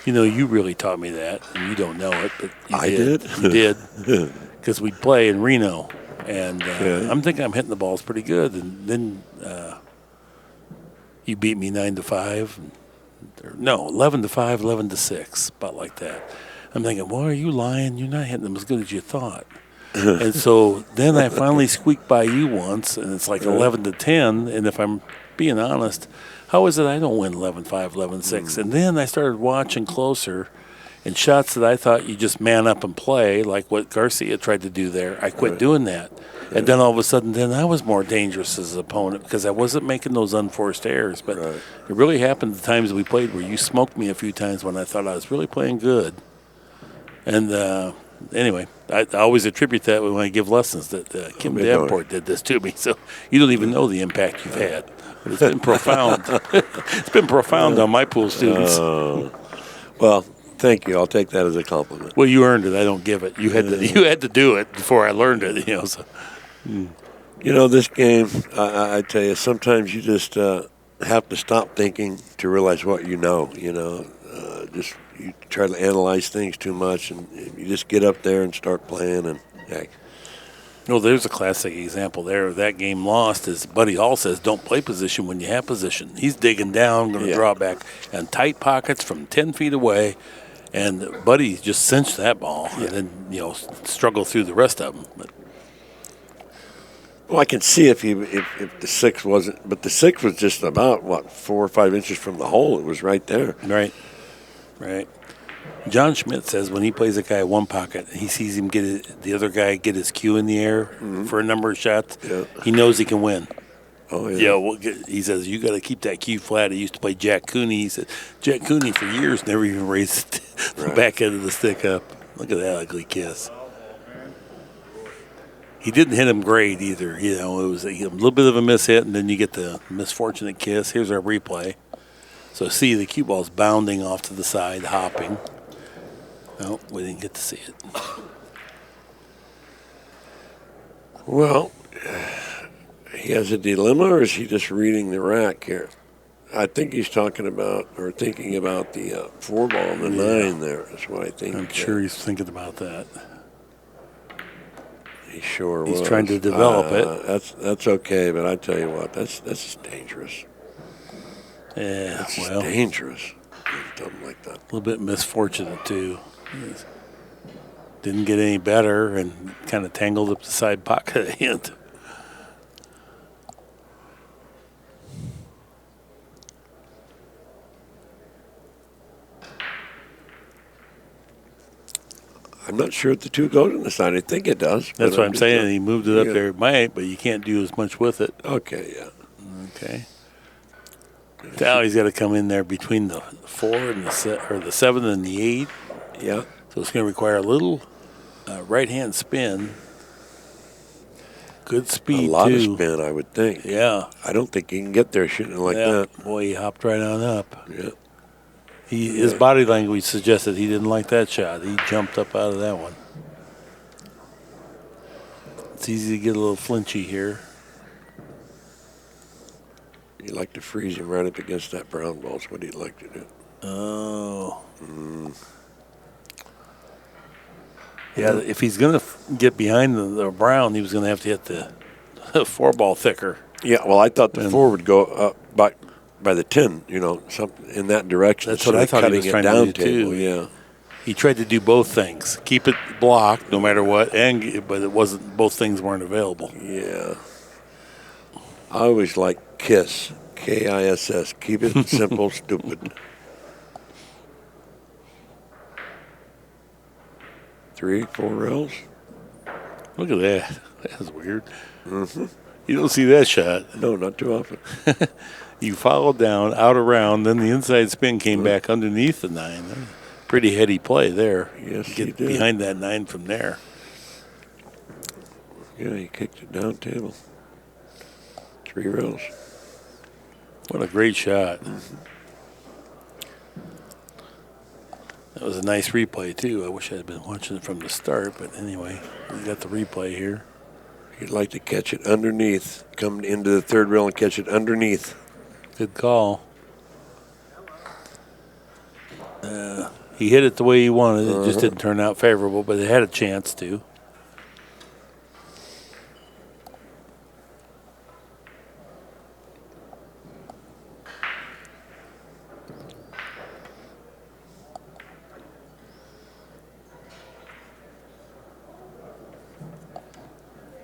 Speaker 2: You know, you really taught me that, and you don't know it, but
Speaker 3: I did.
Speaker 2: You did. Because we'd play in Reno, and I'm thinking I'm hitting the balls pretty good, and then you beat me 9-5. No, 11-5, 11-6, about like that. I'm thinking, boy, are you lying? You're not hitting them as good as you thought. And so then I finally squeaked by you once, and it's like 11-10. And if I'm being honest, how is it I don't win 11-5, 11-6? And then I started watching closer, and shots that I thought you just man up and play, like what Garcia tried to do there, I quit doing that. And then all of a sudden, then I was more dangerous as an opponent because I wasn't making those unforced errors. But it really happened the times we played where you smoked me a few times when I thought I was really playing good. And anyway, I always attribute that when I give lessons that Kim Davenport did this to me. So you don't even know the impact you've had. But it's been profound. It's been profound on my pool students.
Speaker 3: Well, thank you. I'll take that as a compliment.
Speaker 2: Well, you earned it. I don't give it. You had to do it before I learned it. You know. So.
Speaker 3: You know, this game, I tell you, sometimes you just have to stop thinking to realize what you know. You know, just you try to analyze things too much, and you just get up there and start playing. And heck.
Speaker 2: No, there's a classic example there. That game lost is Buddy Hall says, don't play position when you have position. He's digging down, going to draw back, and tight pockets from 10 feet away. And Buddy just cinched that ball and then, struggle through the rest of them. But.
Speaker 3: Well, I can see if the 6 wasn't, but the 6 was just about, 4 or 5 inches from the hole. It was right there.
Speaker 2: Right. John Schmidt says when he plays a guy one pocket, he sees him the other guy get his cue in the air for a number of shots, he knows he can win.
Speaker 3: Oh, yeah.
Speaker 2: He says, you got to keep that cue flat. He used to play Jack Cooney. He said, Jack Cooney for years never even raised the back end of the stick up. Look at that ugly kiss. He didn't hit him great either. You know, it was a little bit of a mishit, and then you get the misfortunate kiss. Here's our replay. So see the cue ball's bounding off to the side, hopping. No, we didn't get to see it.
Speaker 3: He has a dilemma, or is he just reading the rack here? I think he's talking about or thinking about the 4-ball and the 9 there. That's what I think.
Speaker 2: I'm sure he's thinking about that.
Speaker 3: He sure
Speaker 2: He's
Speaker 3: was.
Speaker 2: trying to develop it.
Speaker 3: That's okay, but I tell you what, that's dangerous.
Speaker 2: Yeah,
Speaker 3: That's
Speaker 2: well,
Speaker 3: dangerous. Something like that.
Speaker 2: A little bit misfortunate, too. Didn't get any better and kind of tangled up the side pocket at the end.
Speaker 3: I'm not sure if the 2 goes on the side. I think it does.
Speaker 2: That's what I'm saying. He moved it up
Speaker 3: yeah.
Speaker 2: there. It might, but you can't do as much with it.
Speaker 3: Okay, yeah.
Speaker 2: Okay. Now he's got to come in there between the 4 and the 7 and the 8.
Speaker 3: Yeah.
Speaker 2: So it's going to require a little right-hand spin. Good speed,
Speaker 3: A lot
Speaker 2: too.
Speaker 3: of spin, I would think.
Speaker 2: Yeah.
Speaker 3: I don't think he can get there shooting like that.
Speaker 2: Boy, he hopped right on up.
Speaker 3: Yeah.
Speaker 2: His body language suggested he didn't like that shot. He jumped up out of that one. It's easy to get a little flinchy here.
Speaker 3: You'd like to freeze him right up against that brown ball. That's what he'd like to do.
Speaker 2: Oh. Yeah, if he's going to get behind the brown, he was going to have to hit the 4-ball thicker.
Speaker 3: Yeah, well, I thought the 4 would go up by the 10, something in that direction.
Speaker 2: That's what I thought he was trying to do, too.
Speaker 3: Yeah.
Speaker 2: He tried to do both things. Keep it blocked no matter what, but it wasn't. Both things weren't available.
Speaker 3: Yeah. I always like KISS, K-I-S-S. Keep it simple, stupid. 3, 4 rails.
Speaker 2: Look at that. That's weird. You don't see that shot.
Speaker 3: No, not too often.
Speaker 2: You followed down, out around, then the inside spin came back underneath the 9. Pretty heady play there.
Speaker 3: Yes,
Speaker 2: Get
Speaker 3: he did.
Speaker 2: behind that 9 from there.
Speaker 3: Yeah, he kicked it down table. 3 rails.
Speaker 2: What a great shot. That was a nice replay, too. I wish I had been watching it from the start, but anyway, we got the replay here.
Speaker 3: He'd like to catch it underneath, come into the 3rd rail and catch it underneath.
Speaker 2: Good call. He hit it the way he wanted. It just didn't turn out favorable, but it had a chance to.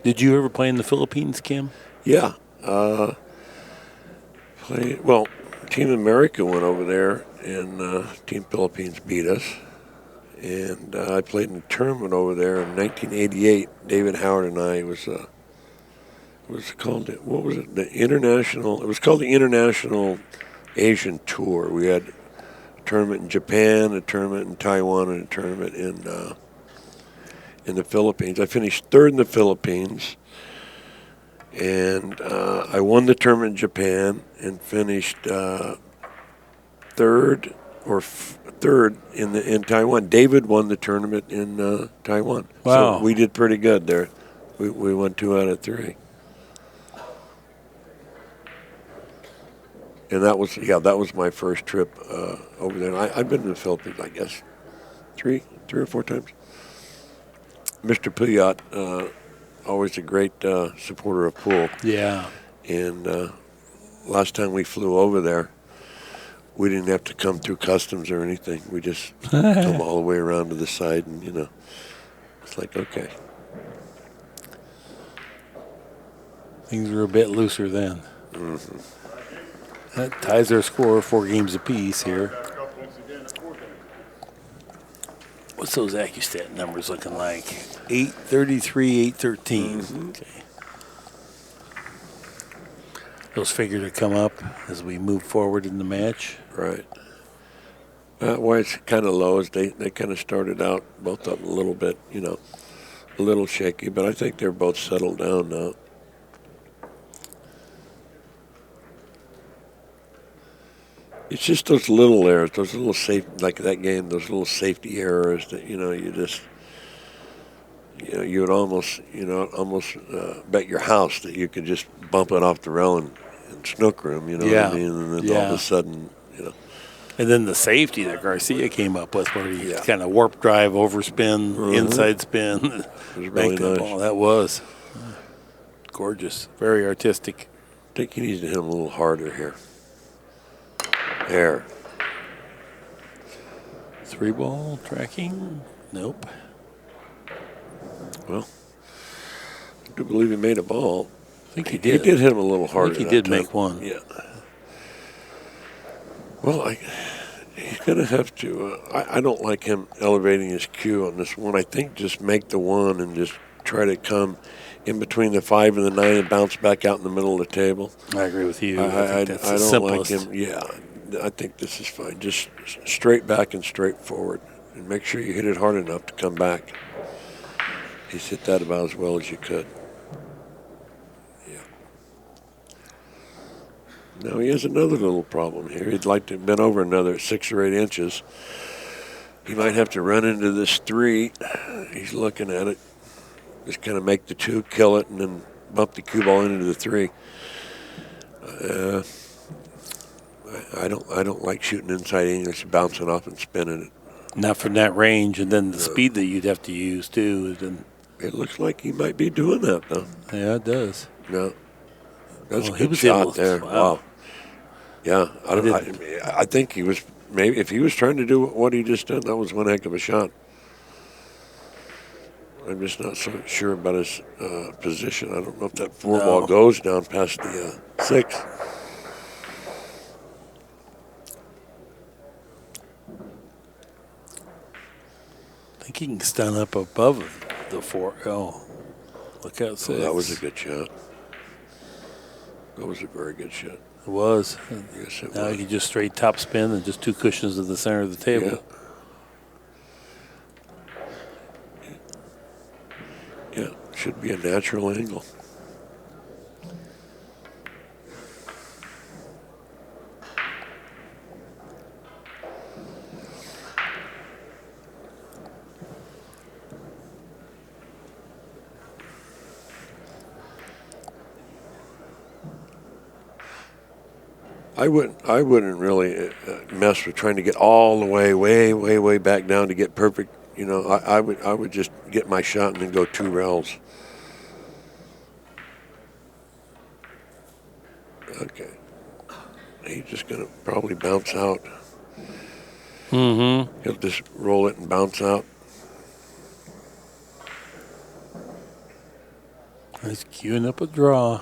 Speaker 2: Did you ever play in the Philippines, Kim?
Speaker 3: Yeah. Team America went over there, and Team Philippines beat us. And I played in a tournament over there in 1988. David Howard and I was called it? What was it? The International. It was called the International Asian Tour. We had a tournament in Japan, a tournament in Taiwan, and a tournament in the Philippines. I finished 3rd in the Philippines, and I won the tournament in Japan and finished 3rd in Taiwan. David won the tournament in Taiwan.
Speaker 2: Wow.
Speaker 3: So we did pretty good there. We won 2 out of 3. And that was my first trip over there. I've been to the Philippines, I guess, three or 4 times. Mr. Puyat, always a great supporter of pool.
Speaker 2: Yeah.
Speaker 3: And last time we flew over there, we didn't have to come through customs or anything. We just come all the way around to the side, and it's like, okay.
Speaker 2: Things were a bit looser then. That ties our score 4 games apiece here. What's those ACCUSTAT numbers looking like? 833, 813. Okay. Those figure to come up as we move forward in the match.
Speaker 3: Right. Why it's kind of low is they kind of started out both of them a little bit, a little shaky, but I think they're both settled down now. It's just those little errors, those little like that game, those little safety errors that, you you would almost bet your house that you could just bump it off the rail and snooker him. You know what I mean? And then all of a sudden,
Speaker 2: And then the safety that Garcia came up with, where he kind of warp drive, overspin, inside spin,
Speaker 3: it was
Speaker 2: bank
Speaker 3: really
Speaker 2: the
Speaker 3: nice.
Speaker 2: ball. That was gorgeous, very artistic.
Speaker 3: I think he needs to hit him a little harder here. There.
Speaker 2: 3-ball tracking? Nope.
Speaker 3: Well, I do believe he made a ball.
Speaker 2: I think he did.
Speaker 3: He did hit him a little harder.
Speaker 2: I think he did make one.
Speaker 3: Yeah. Well, he's going to have to. I don't like him elevating his cue on this one. I think just make the one and just try to come in between the 5 and the 9 and bounce back out in the middle of the table.
Speaker 2: I agree with you.
Speaker 3: I
Speaker 2: think that's the
Speaker 3: don't
Speaker 2: simplest.
Speaker 3: like him. Yeah, I think this is fine. Just straight back and straight forward. And make sure you hit it hard enough to come back. He's hit that about as well as you could. Yeah. Now he has another little problem here. He'd like to have been over another 6 or 8 inches. He might have to run into this 3. He's looking at it. Just kind of make the 2, kill it, and then bump the cue ball into the 3. I don't like shooting inside English, bouncing off and spinning it.
Speaker 2: Not from that range, and then the speed that you'd have to use too. Then
Speaker 3: it looks like he might be doing that though.
Speaker 2: Yeah, it does.
Speaker 3: No, that's a
Speaker 2: he
Speaker 3: good
Speaker 2: was
Speaker 3: shot
Speaker 2: able to-
Speaker 3: there.
Speaker 2: wow.
Speaker 3: Yeah, I think he was maybe if he was trying to do what he just did, that was one heck of a shot. I'm just not so sure about his position. I don't know if that 4 ball goes down past the 6.
Speaker 2: I think he can stand up above the 4. Oh, look out, 6.
Speaker 3: That was a good shot. That was a very good shot.
Speaker 2: It was.
Speaker 3: Yes, it
Speaker 2: Now
Speaker 3: was.
Speaker 2: he can just straight top spin and just 2 cushions to the center of the table.
Speaker 3: Yeah, should be a natural angle. I wouldn't really mess with trying to get all the way back down to get perfect. You know, I would just get my shot and then go 2 rails. Okay. He's just going to probably bounce out.
Speaker 2: Mm-hmm.
Speaker 3: He'll just roll it and bounce out.
Speaker 2: He's queuing up a draw.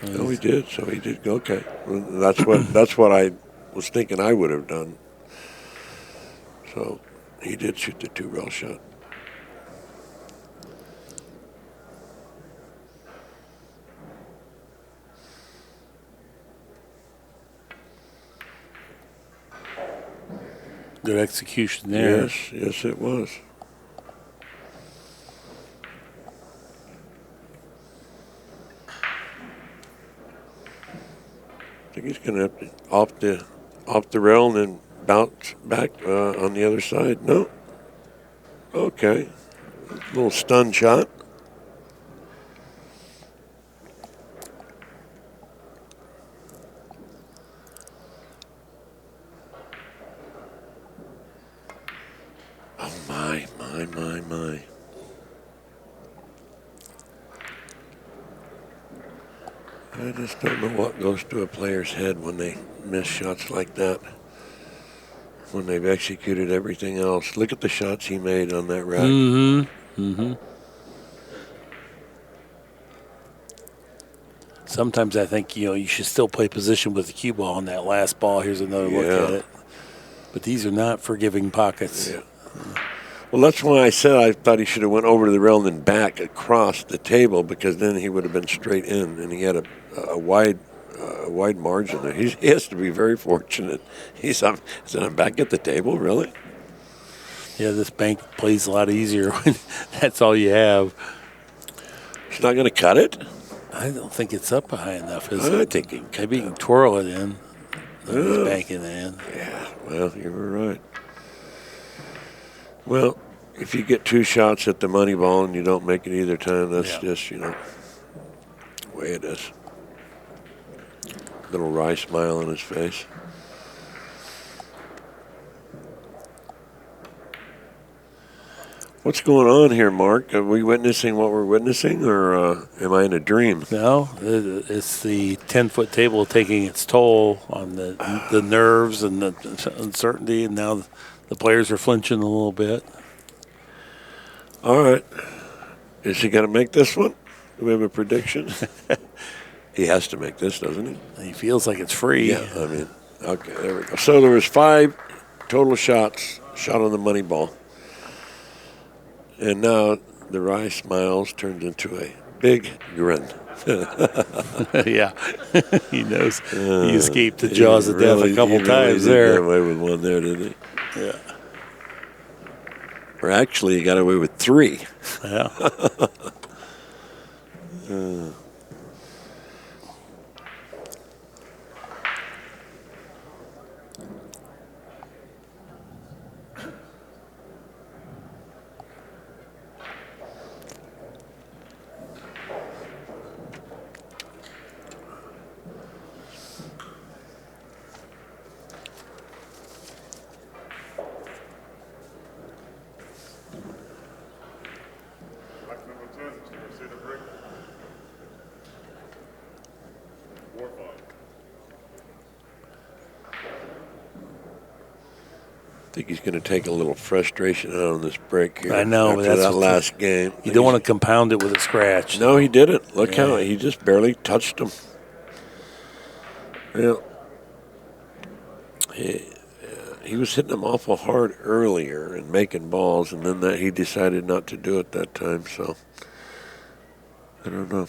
Speaker 3: No, he did. So he did. Okay. Well, that's what I was thinking I would have done. So he did shoot the 2 rail shot.
Speaker 2: Good execution there.
Speaker 3: Yes, it was. I think he's going to have to off the rail and then bounce back on the other side. No. Okay. A little stun shot. Oh, my. I just don't know what goes to a player's head when they miss shots like that, when they've executed everything else. Look at the shots he made on that rack.
Speaker 2: Mm-hmm. Mm-hmm. Sometimes I think, you should still play position with the cue ball on that last ball. Here's another look at it. But these are not forgiving pockets.
Speaker 3: Yeah. Well, that's why I said I thought he should have went over to the rail and then back across the table, because then he would have been straight in, and he had a wide margin there. He has to be very fortunate. I'm back at the table, really?
Speaker 2: Yeah, this bank plays a lot easier when that's all you have.
Speaker 3: He's not going to cut it?
Speaker 2: I don't think it's up high enough, is
Speaker 3: I
Speaker 2: it?
Speaker 3: think he can cut
Speaker 2: Maybe you can twirl it in. Then he's banking it in.
Speaker 3: Yeah, well, you were right. Well, if you get 2 shots at the money ball and you don't make it either time, that's
Speaker 2: Yeah.
Speaker 3: just, the way it is. Little wry smile on his face. What's going on here, Mark? Are we witnessing what we're witnessing, or am I in a dream?
Speaker 2: No, it's the 10-foot table taking its toll on the nerves and the uncertainty, and now the players are flinching a little bit.
Speaker 3: All right. Is he going to make this one? Do we have a prediction? He has to make this, doesn't he?
Speaker 2: He feels like it's free.
Speaker 3: Yeah, I mean, okay, there we go. So there was 5 total shots shot on the money ball. And now the wry smiles turned into a big grin.
Speaker 2: Yeah, he knows he escaped the jaws of death a couple times
Speaker 3: He
Speaker 2: there.
Speaker 3: got away with one there, didn't he?
Speaker 2: Yeah.
Speaker 3: Or actually, he got away with 3.
Speaker 2: Yeah.
Speaker 3: I think he's going to take a little frustration out on this break here.
Speaker 2: I know,
Speaker 3: after
Speaker 2: that's
Speaker 3: that
Speaker 2: what
Speaker 3: last game.
Speaker 2: You don't want to compound it with a scratch.
Speaker 3: No, he didn't. Look how he just barely touched him. Yeah. He was hitting them awful hard earlier and making balls, and then he decided not to do it that time. So I don't know.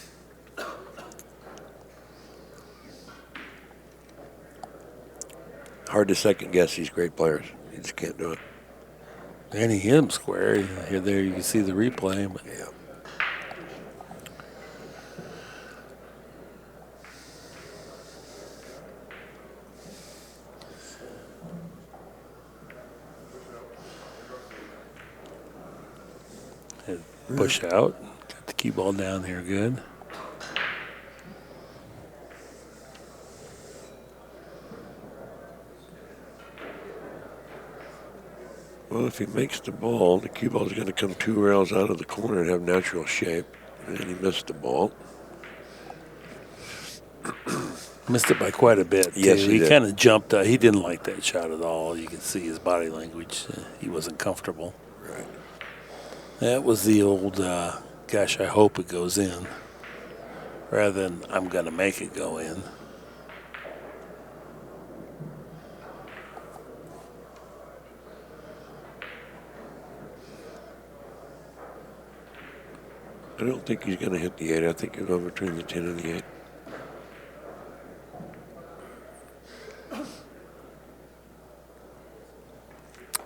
Speaker 3: Hard to second guess these great players. You just can't do it.
Speaker 2: And he hit him square. Here, there, you can see the replay. But
Speaker 3: Yeah.
Speaker 2: push out. Got the cue ball down here good.
Speaker 3: Well, if he makes the ball, the cue ball is going to come 2 rails out of the corner and have natural shape. And he missed the ball.
Speaker 2: Missed it by quite a bit.
Speaker 3: Yes,
Speaker 2: too.
Speaker 3: he did.
Speaker 2: Kind of jumped. He didn't like that shot at all. You could see his body language. He wasn't comfortable.
Speaker 3: Right.
Speaker 2: That was the old, gosh, I hope it goes in, rather than I'm going to make it go in.
Speaker 3: I don't think he's going to hit the 8. I think he'll go between the 10 and the 8.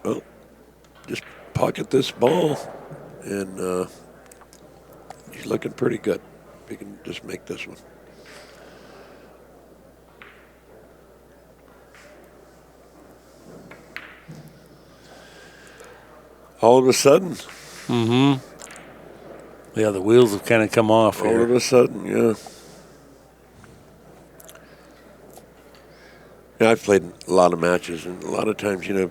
Speaker 3: Well, just pocket this ball, and he's looking pretty good. If he can just make this one. All of a sudden.
Speaker 2: Mm-hmm. Yeah, the wheels have kind of come off
Speaker 3: All
Speaker 2: here.
Speaker 3: of a sudden, yeah. Yeah, I've played a lot of matches, and a lot of times, you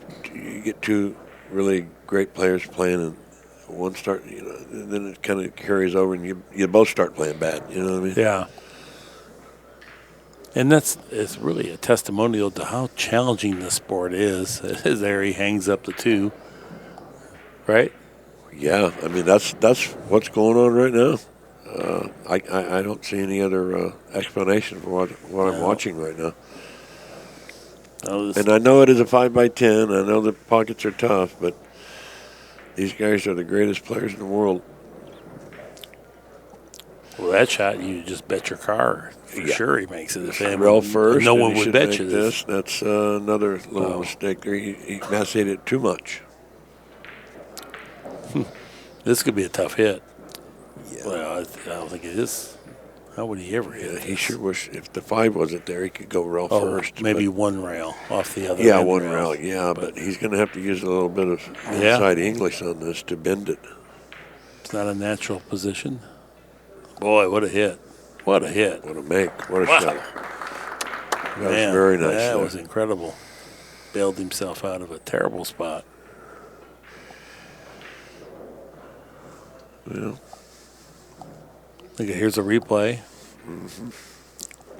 Speaker 3: get 2 really great players playing, and one start, and then it kind of carries over, and you both start playing bad. You know what I mean?
Speaker 2: Yeah. And it's really a testimonial to how challenging the sport is. There he hangs up the 2, right?
Speaker 3: Yeah, I mean that's what's going on right now. I don't see any other explanation for what I'm watching right now. And I know it is a 5x10. I know the pockets are tough, but these guys are the greatest players in the world.
Speaker 2: Well, that shot, you just bet your car for sure he makes it. If
Speaker 3: Rail first.
Speaker 2: no
Speaker 3: and
Speaker 2: one
Speaker 3: he
Speaker 2: would
Speaker 3: should
Speaker 2: bet
Speaker 3: make
Speaker 2: you
Speaker 3: this. That's another little mistake there. He massaged it too much.
Speaker 2: This could be a tough hit.
Speaker 3: Yeah.
Speaker 2: Well, I don't think it is. How would he ever hit
Speaker 3: Yeah, he
Speaker 2: this?
Speaker 3: sure wish if the 5 wasn't there, he could go rail first.
Speaker 2: Maybe
Speaker 3: but-
Speaker 2: one rail off the other.
Speaker 3: Yeah,
Speaker 2: end
Speaker 3: one
Speaker 2: rail.
Speaker 3: rail. Yeah, but he's going to have to use a little bit of inside English on this to bend it.
Speaker 2: It's not a natural position. Boy, what a hit! What a hit!
Speaker 3: What a make! What a
Speaker 2: Wow.
Speaker 3: shot! That was
Speaker 2: Man,
Speaker 3: very nice.
Speaker 2: That
Speaker 3: there.
Speaker 2: was incredible. Bailed himself out of a terrible spot.
Speaker 3: Well,
Speaker 2: Look, here's a replay.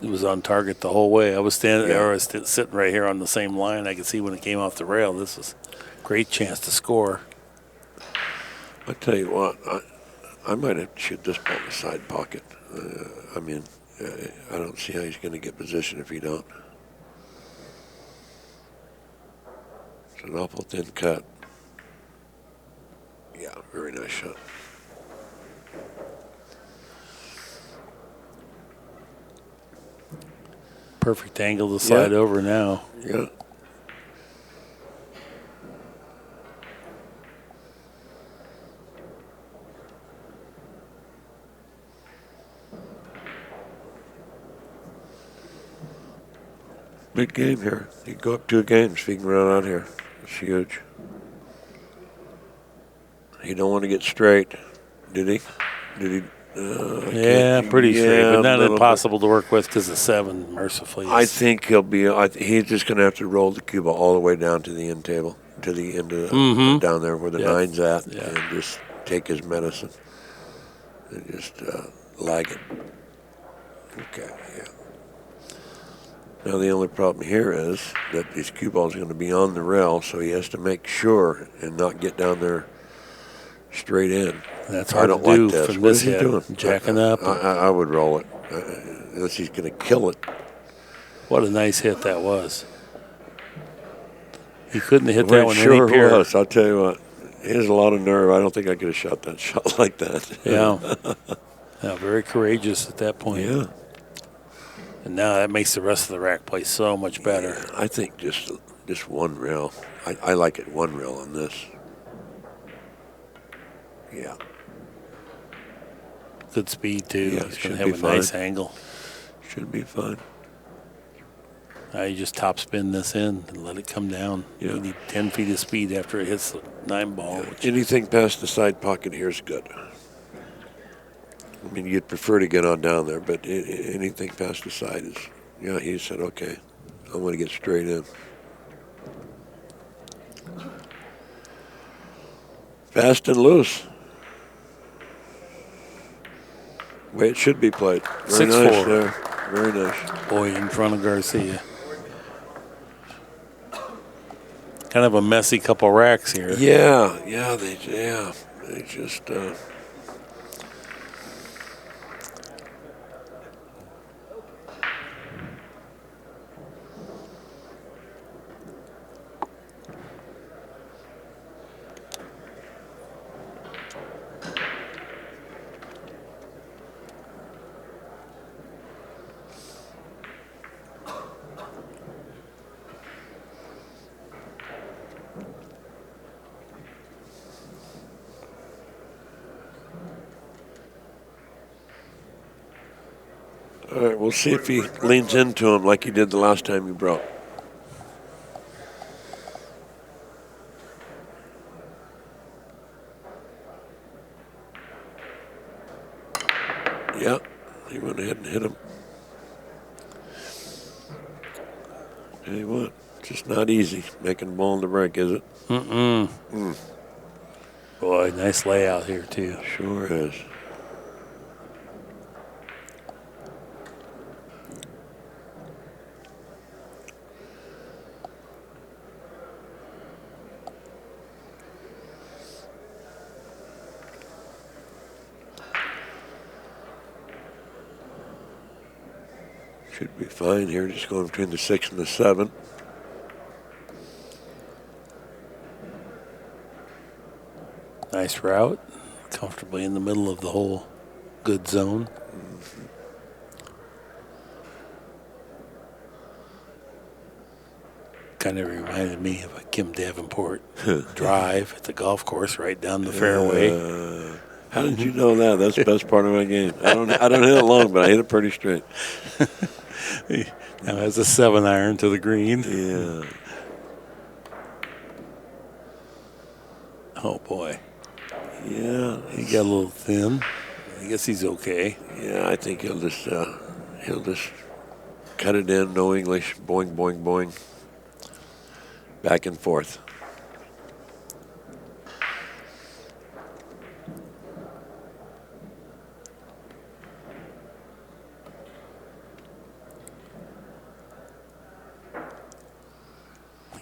Speaker 2: It was on target the whole way. I was standing there, I was sitting right here on the same line. I could see when it came off the rail. This was a great chance to score.
Speaker 3: I tell you what, I might have to shoot this ball in the side pocket. I mean, I don't see how he's going to get position if he don't. It's an awful thin cut. Yeah, very nice shot.
Speaker 2: Perfect angle to slide over now.
Speaker 3: Yeah. Big game here. He can go up 2 games if he can run out here. It's huge. He don't want to get straight, did he? Did he?
Speaker 2: Yeah, pretty straight,
Speaker 3: yeah,
Speaker 2: but not
Speaker 3: a little
Speaker 2: impossible to work with because the 7, mercifully.
Speaker 3: I think he'll be. He's just going to have to roll the cue ball all the way down to the end table, to the end of down there where the 9's at, and just take his medicine and just lag it. Okay, yeah. Now the only problem here is that these cue balls are going to be on the rail, so he has to make sure and not get down there straight in.
Speaker 2: That's hard
Speaker 3: I don't
Speaker 2: to do
Speaker 3: like this.
Speaker 2: from
Speaker 3: What
Speaker 2: this
Speaker 3: is he
Speaker 2: hit.
Speaker 3: doing?
Speaker 2: Jacking up.
Speaker 3: I would roll it, unless he's going to kill it.
Speaker 2: What a nice hit that was. He couldn't have hit
Speaker 3: Well,
Speaker 2: that one
Speaker 3: it sure
Speaker 2: any pure.
Speaker 3: was. I'll tell you what. He has a lot of nerve. I don't think I could have shot that shot like that.
Speaker 2: Yeah. Yeah, very courageous at that point.
Speaker 3: Yeah.
Speaker 2: And now that makes the rest of the rack play so much better.
Speaker 3: Yeah, I think just one rail. I like it one rail on this. Yeah.
Speaker 2: Good speed, too.
Speaker 3: Yeah,
Speaker 2: He's going
Speaker 3: should
Speaker 2: to have
Speaker 3: be
Speaker 2: a nice
Speaker 3: fine.
Speaker 2: angle.
Speaker 3: Should be fine.
Speaker 2: You just top spin this in and let it come down.
Speaker 3: Yeah.
Speaker 2: You need 10 feet of speed after it hits the 9 ball. Which
Speaker 3: Anything past the side pocket here is good. I mean, you'd prefer to get on down there, but anything past the side is, yeah, he said, okay, I want to get straight in. Fast and loose. Way it should be played. Very
Speaker 2: 6-4.
Speaker 3: nice there. Very nice.
Speaker 2: Boy in front of Garcia. Kind of a messy couple racks here.
Speaker 3: Yeah, they just. All right, we'll see if he leans into him like he did the last time he broke. Yeah, he went ahead and hit him. Tell you what, just not easy making a ball in the break, is it?
Speaker 2: Boy, nice layout here, too.
Speaker 3: Sure is. Should be fine here, just going between the 6 and the 7.
Speaker 2: Nice route. Comfortably in the middle of the whole good zone. Kind of reminded me of a Kim Davenport drive at the golf course right down the fairway.
Speaker 3: How did you know that? That's the best part of my game. I don't hit it long, but I hit it pretty straight.
Speaker 2: Now has a 7-iron to the green.
Speaker 3: Yeah.
Speaker 2: Oh boy.
Speaker 3: Yeah.
Speaker 2: He got a little thin. I guess he's okay.
Speaker 3: Yeah, I think he'll just cut it in, no English, boing, boing, boing, back and forth.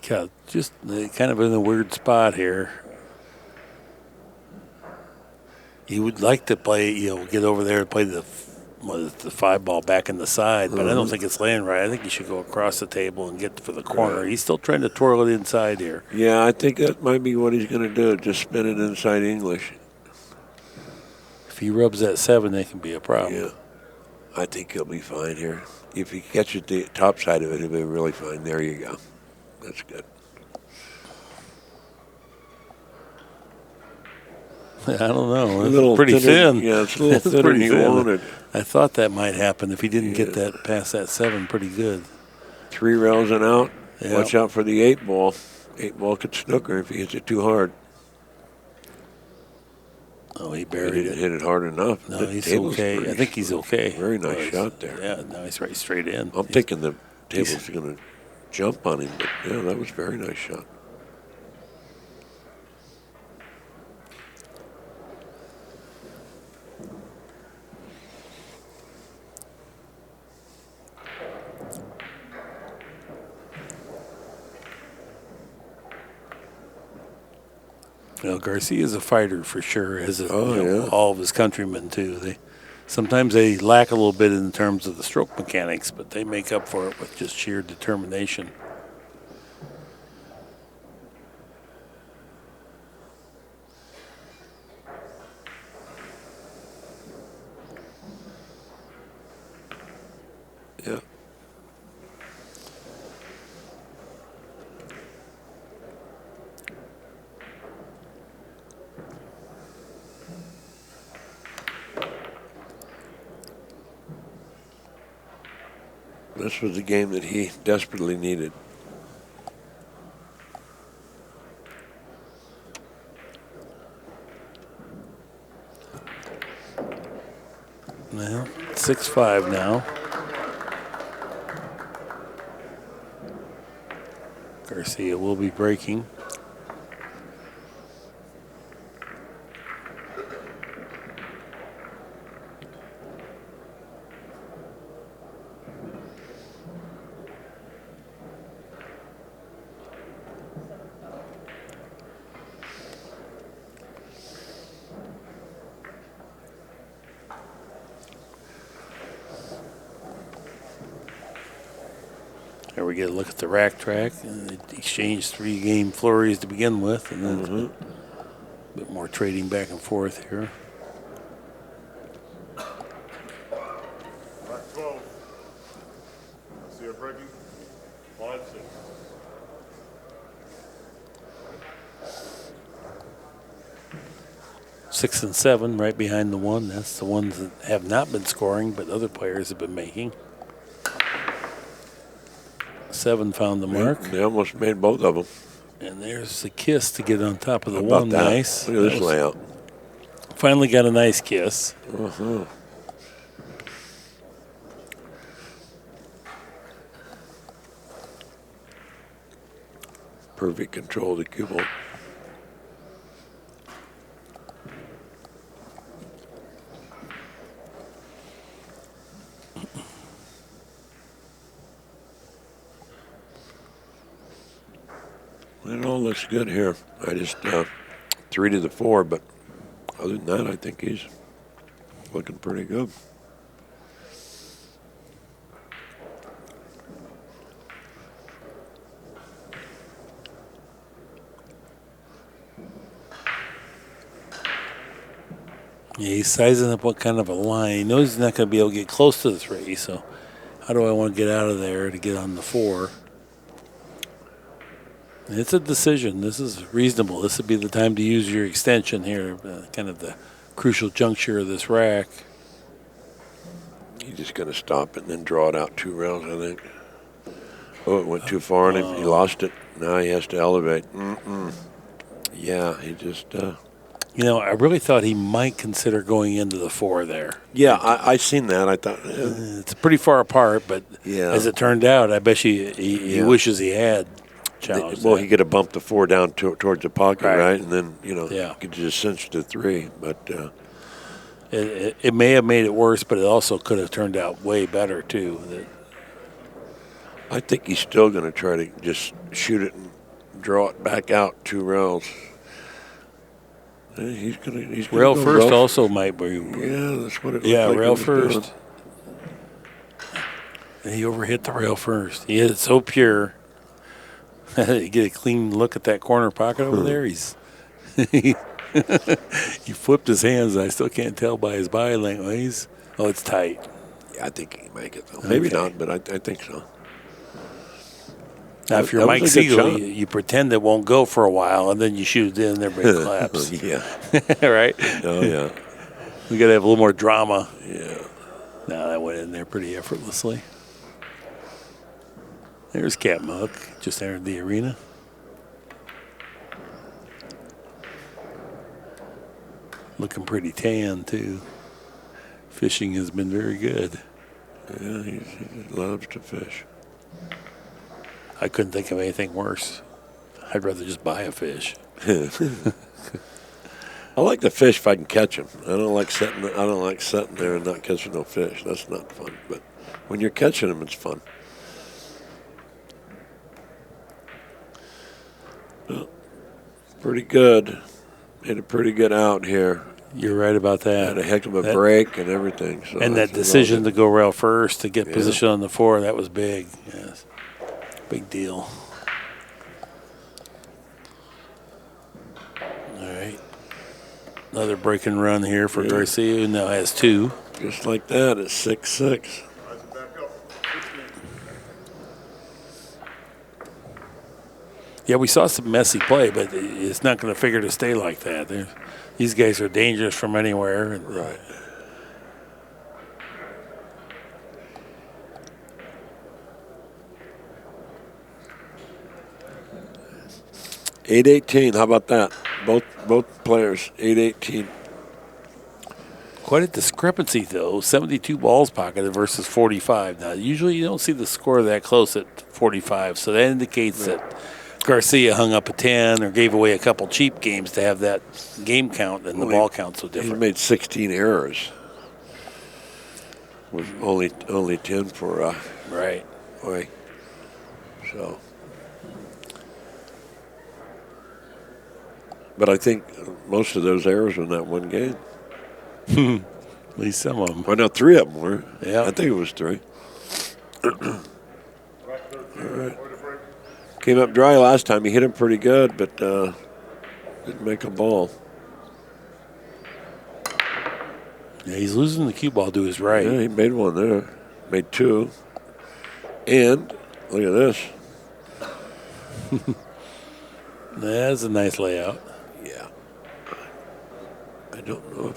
Speaker 2: Yeah, just kind of in a weird spot here. He would like to play, get over there and play the 5-ball back in the side, but I don't think it's laying right. I think he should go across the table and get for the corner. He's still trying to twirl it inside here.
Speaker 3: Yeah, I think that might be what he's going to do, just spin it inside English.
Speaker 2: If he rubs that 7, that can be a problem.
Speaker 3: Yeah, I think he'll be fine here. If he catches the top side of it, he'll be really fine. There you go. That's good.
Speaker 2: I don't know.
Speaker 3: A little
Speaker 2: pretty
Speaker 3: thinner,
Speaker 2: thin.
Speaker 3: Yeah, it's a little thinner than you wanted.
Speaker 2: I thought that might happen if he didn't get that past that 7 pretty good.
Speaker 3: 3 rails and out.
Speaker 2: Yep.
Speaker 3: Watch out for the 8-ball. 8-ball could snooker if he hits it too hard.
Speaker 2: Oh, he
Speaker 3: He
Speaker 2: buried
Speaker 3: didn't
Speaker 2: it.
Speaker 3: hit it hard enough.
Speaker 2: No,
Speaker 3: The
Speaker 2: he's
Speaker 3: table's
Speaker 2: okay.
Speaker 3: pretty
Speaker 2: I think he's okay.
Speaker 3: Very nice shot there.
Speaker 2: Yeah, nice right straight in.
Speaker 3: I'm thinking the table's going to jump on him, but yeah, that was a very nice shot.
Speaker 2: Garcia is a fighter for sure, as
Speaker 3: yeah.
Speaker 2: all of his countrymen too. Sometimes they lack a little bit in terms of the stroke mechanics, but they make up for it with just sheer determination.
Speaker 3: Yeah. This was the game that he desperately needed.
Speaker 2: Well, 6-5 now. Garcia will be breaking. There we get a look at the rack track. They exchanged 3-game flurries to begin with, and then a bit more trading back and forth here.
Speaker 1: Rack 12. See her breaking. 5-6.
Speaker 2: Six and 7 right behind the 1. That's the ones that have not been scoring, but other players have been making. 7 found the mark.
Speaker 3: They almost made both of them.
Speaker 2: And there's the kiss to get on top of the
Speaker 3: How about
Speaker 2: 1.
Speaker 3: that?
Speaker 2: Nice.
Speaker 3: Look at this layout.
Speaker 2: Finally got a nice kiss.
Speaker 3: Perfect control of the cue ball. It all looks good here. I just 3 to the 4, but other than that, I think he's looking pretty good.
Speaker 2: Yeah, he's sizing up what kind of a line. He knows he's not going to be able to get close to the 3, so how do I want to get out of there to get on the 4? It's a decision. This is reasonable. This would be the time to use your extension here, kind of the crucial juncture of this rack.
Speaker 3: He's just going to stop it and then draw it out 2 rails, I think. Oh, it went too far and he lost it. Now he has to elevate. Yeah, he just...
Speaker 2: I really thought he might consider going into the 4 there.
Speaker 3: Yeah, I seen that. I thought...
Speaker 2: It's pretty far apart, but as it turned out, I bet he wishes he had challenged
Speaker 3: Well,
Speaker 2: that.
Speaker 3: he could have bumped the 4 down towards the pocket, right? And then, could just cinch the 3. But
Speaker 2: it may have made it worse, but it also could have turned out way better, too.
Speaker 3: I think he's still going to try to just shoot it and draw it back out 2 rails. He's gonna
Speaker 2: rail
Speaker 3: go
Speaker 2: first
Speaker 3: rail.
Speaker 2: also might be.
Speaker 3: Yeah, that's what it looked
Speaker 2: Yeah,
Speaker 3: like
Speaker 2: rail
Speaker 3: he was
Speaker 2: first.
Speaker 3: doing.
Speaker 2: And he overhit the rail first. He hit it so pure. You get a clean look at that corner pocket over there. He flipped his hands. I still can't tell by his body language. It's tight.
Speaker 3: Yeah, I think he can make it, though. Maybe not, but I think so.
Speaker 2: Now, if you're
Speaker 3: That
Speaker 2: Mike
Speaker 3: was a good
Speaker 2: Siegel,
Speaker 3: shot.
Speaker 2: you pretend it won't go for a while, and then you shoot it in, and everybody claps.
Speaker 3: Yeah.
Speaker 2: Right?
Speaker 3: Oh, yeah.
Speaker 2: We got to have a little more drama.
Speaker 3: Yeah.
Speaker 2: No, that went in there pretty effortlessly. There's Captain Hook, just entered the arena. Looking pretty tan, too. Fishing has been very good.
Speaker 3: Yeah, he loves to fish.
Speaker 2: I couldn't think of anything worse. I'd rather just buy a fish.
Speaker 3: I like to fish if I can catch them. I don't like sitting there and not catching no fish. That's not fun. But when you're catching them, it's fun. Well, pretty good. Made a pretty good out here.
Speaker 2: You're right about that.
Speaker 3: Had a heck of a break and everything. So
Speaker 2: and that decision to go rail first to get position on the 4, that was big. Yes. Big deal. All right. Another break and run here for Garcia, who now has 2.
Speaker 3: Just like that, it's 6-6.
Speaker 2: Yeah, we saw some messy play, but it's not going to figure to stay like that. These guys are dangerous from anywhere.
Speaker 3: Right. $8-18. How about that? Both players 8-18.
Speaker 2: Quite a discrepancy, though. 72 balls pocketed versus 45. Now, usually you don't see the score that close at 45, so that indicates that Garcia hung up a 10 or gave away a couple cheap games to have that game count and the ball count so
Speaker 3: He
Speaker 2: different.
Speaker 3: made 16 errors. Was only 10 for
Speaker 2: Right.
Speaker 3: Oi. So, but I think most of those errors were in that one game.
Speaker 2: At least some of them.
Speaker 3: Well, no, 3 of them were.
Speaker 2: Yeah.
Speaker 3: I think it was 3. All right. Came up dry last time. He hit him pretty good, but didn't make a ball.
Speaker 2: Yeah, he's losing the cue ball to his right.
Speaker 3: Yeah, he made one there. Made 2. And look at this.
Speaker 2: That's a nice layout.
Speaker 3: Yeah. I don't know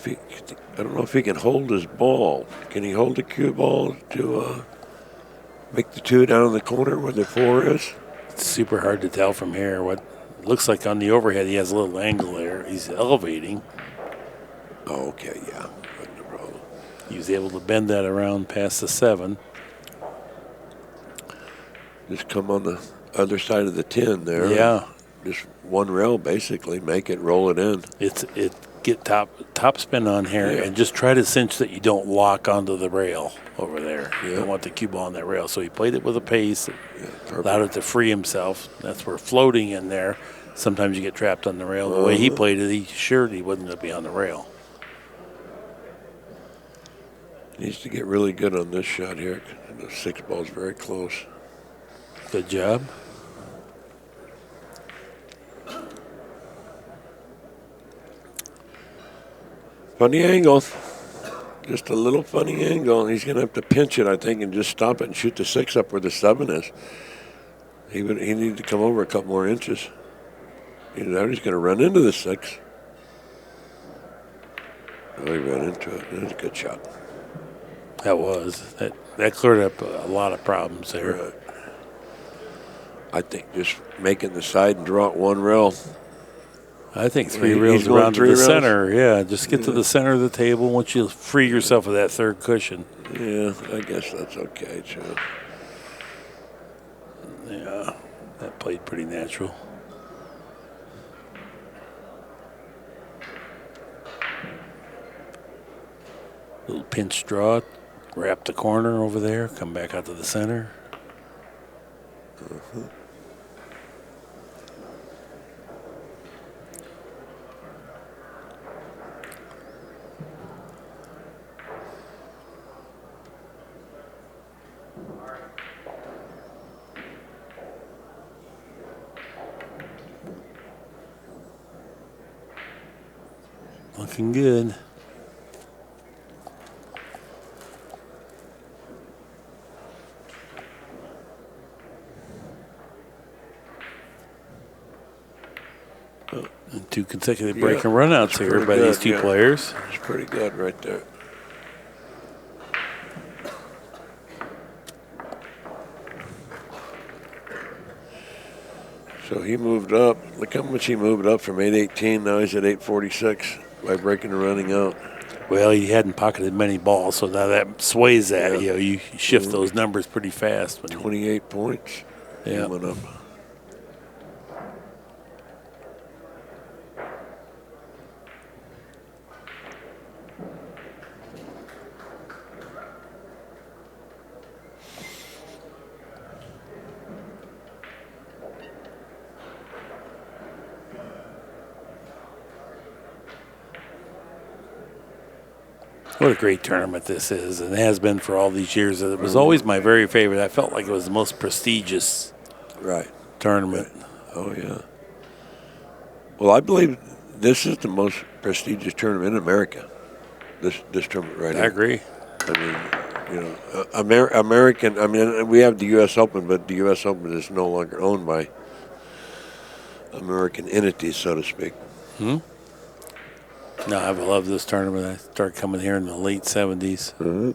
Speaker 3: if he can hold his ball. Can he hold the cue ball to make the 2 down in the corner where the 4 is?
Speaker 2: It's super hard to tell from here. What looks like on the overhead, he has a little angle there. He's elevating.
Speaker 3: Oh, okay, yeah. No problem.
Speaker 2: He was able to bend that around past the 7.
Speaker 3: Just come on the other side of the 10 there.
Speaker 2: Yeah.
Speaker 3: Just one rail, basically. Make it, roll it in.
Speaker 2: Get top spin on here and just try to cinch that you don't lock onto the rail over there. You don't want the cue ball on that rail. So he played it with a pace, allowed it to free himself. That's where floating in there. Sometimes you get trapped on the rail. The way he played it, he assured he wasn't going to be on the rail.
Speaker 3: Needs to get really good on this shot here. The 6 ball's very close.
Speaker 2: Good job.
Speaker 3: Funny angle. Just a little funny angle. He's going to have to pinch it, I think, and just stop it and shoot the 6 up where the 7 is. He needed to come over a couple more inches. Either that or he's going to run into the 6. Really ran into it. It was a good shot.
Speaker 2: That cleared up a lot of problems there.
Speaker 3: Right. I think just making the side and draw it one rail.
Speaker 2: I think 3
Speaker 3: He's
Speaker 2: rails
Speaker 3: going
Speaker 2: around to
Speaker 3: 3
Speaker 2: the
Speaker 3: rails?
Speaker 2: center. Yeah, just get to the center of the table once you free yourself of that third cushion.
Speaker 3: Yeah, I guess that's okay, too.
Speaker 2: Yeah, that played pretty natural. Little pinch draw, wrap the corner over there, come back out to the center. Looking good. And 2 consecutive break and runouts
Speaker 3: that's
Speaker 2: here
Speaker 3: pretty
Speaker 2: by
Speaker 3: good,
Speaker 2: these 2 players.
Speaker 3: It's pretty good right there. So he moved up. Look how much he moved up from 818. Now he's at 846 by breaking and running out.
Speaker 2: Well, he hadn't pocketed many balls, so now that sways that.
Speaker 3: Yeah.
Speaker 2: You shift those numbers pretty fast.
Speaker 3: 28 points.
Speaker 2: Yeah.
Speaker 3: He went up.
Speaker 2: What a great tournament this is, and has been for all these years. It was always my very favorite. I felt like it was the most prestigious tournament.
Speaker 3: Right. Oh, yeah. Well, I believe this is the most prestigious tournament in America, this tournament right here.
Speaker 2: I agree.
Speaker 3: I mean, American, I mean, we have the U.S. Open, but the U.S. Open is no longer owned by American entities, so to speak.
Speaker 2: No, I've loved this tournament. I started coming here in the late 70s.
Speaker 3: Mm-hmm.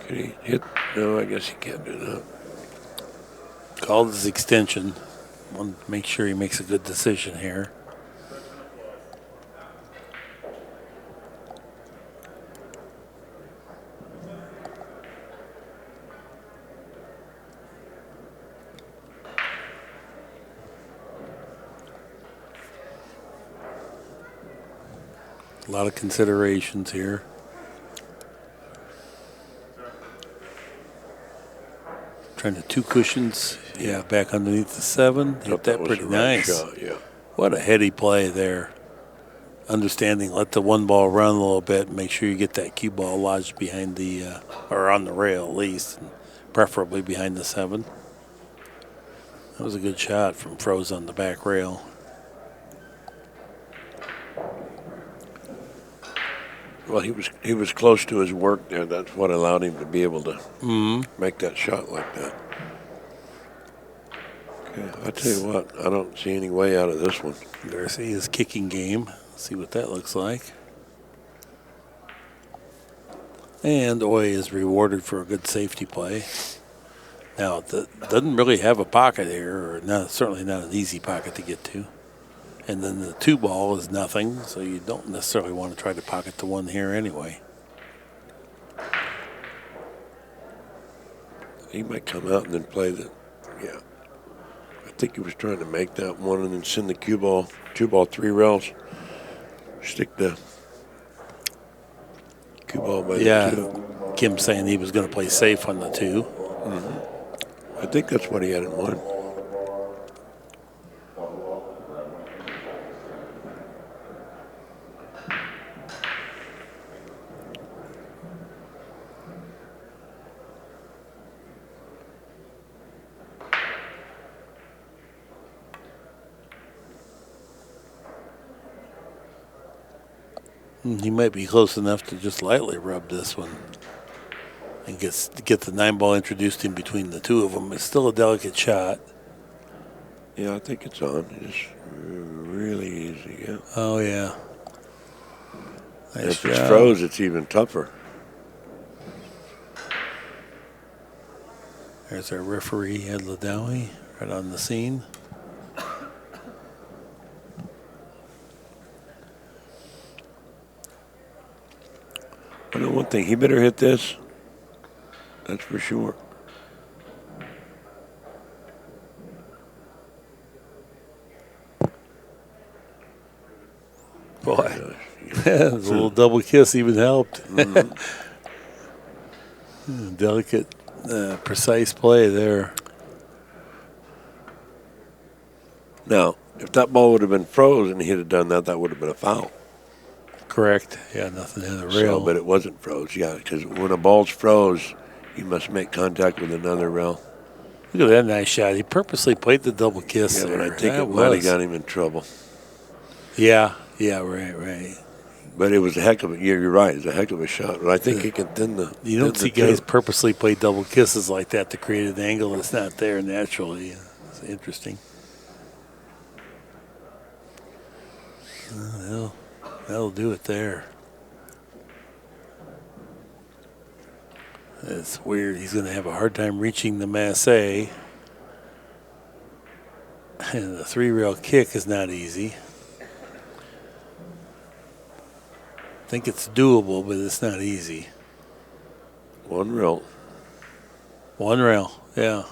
Speaker 3: Can he hit? No, I guess he can't do that.
Speaker 2: Called his extension. Want to make sure he makes a good decision here. A lot of considerations here. Trying to 2 cushions. Yeah, back underneath the 7. Hit that
Speaker 3: was
Speaker 2: pretty
Speaker 3: the right
Speaker 2: nice.
Speaker 3: shot, yeah.
Speaker 2: What a heady play there. Understanding, let the 1 ball run a little bit. And make sure you get that cue ball lodged behind the, or on the rail at least, and preferably behind the 7. That was a good shot from Froze on the back rail.
Speaker 3: Well, he was close to his work there. That's what allowed him to be able to make that shot like that. Okay, I tell you what, I don't see any way out of this one.
Speaker 2: Garcia's kicking game. See what that looks like. And Oi is rewarded for a good safety play. Now, it doesn't really have a pocket here, or certainly not an easy pocket to get to. And then the 2 ball is nothing, so you don't necessarily want to try to pocket the 1 here anyway.
Speaker 3: He might come out and then play the, yeah. I think he was trying to make that 1 and then send the cue ball, 2 ball, 3 rails. Stick the cue ball by the 2.
Speaker 2: Kim saying he was going to play safe on the 2.
Speaker 3: I think that's what he had in mind.
Speaker 2: He might be close enough to just lightly rub this one and get the 9-ball introduced in between the two of them. It's still a delicate shot.
Speaker 3: Yeah, I think it's on. It's really easy, yeah.
Speaker 2: Oh, yeah. Nice
Speaker 3: If it's
Speaker 2: job.
Speaker 3: froze, it's even tougher.
Speaker 2: There's our referee, Ed Ladawi, right on the scene.
Speaker 3: I know one thing. He better hit this. That's for sure.
Speaker 2: Boy, the little double kiss even helped.
Speaker 3: Mm-hmm.
Speaker 2: Delicate, precise play there.
Speaker 3: Now, if that ball would have been frozen and he'd have done that, that would have been a foul.
Speaker 2: Correct. Yeah, nothing in the rail.
Speaker 3: So, but it wasn't froze, yeah, because when a ball's froze, you must make contact with another rail.
Speaker 2: Look at that nice shot. He purposely played the double kiss
Speaker 3: Yeah,
Speaker 2: there.
Speaker 3: but I think
Speaker 2: That
Speaker 3: it might have
Speaker 2: was-
Speaker 3: got him in trouble.
Speaker 2: Yeah, right.
Speaker 3: But it was a heck of a, you're right, it's a heck of a shot. But I think he can thin the.
Speaker 2: You don't
Speaker 3: thin
Speaker 2: see
Speaker 3: the
Speaker 2: guys
Speaker 3: two.
Speaker 2: purposely play double kisses like that to create an angle that's not there naturally. It's interesting. That'll do it there. It's weird. He's going to have a hard time reaching the masse. And the 3-rail kick is not easy. I think it's doable, but it's not easy.
Speaker 3: One rail.
Speaker 2: One rail, yeah.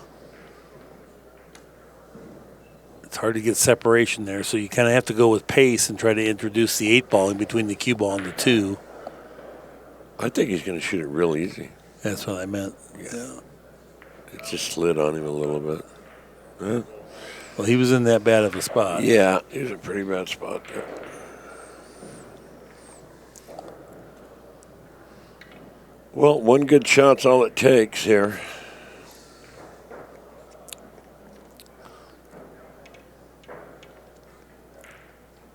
Speaker 2: It's hard to get separation there, so you kind of have to go with pace and try to introduce the 8-ball in between the cue ball and the 2.
Speaker 3: I think he's going to shoot it real easy.
Speaker 2: That's what I meant. Yeah.
Speaker 3: It just slid on him a little bit. Yeah.
Speaker 2: Well, he was in that bad of a spot.
Speaker 3: Yeah, he was a pretty bad spot there. Well, one good shot's all it takes here.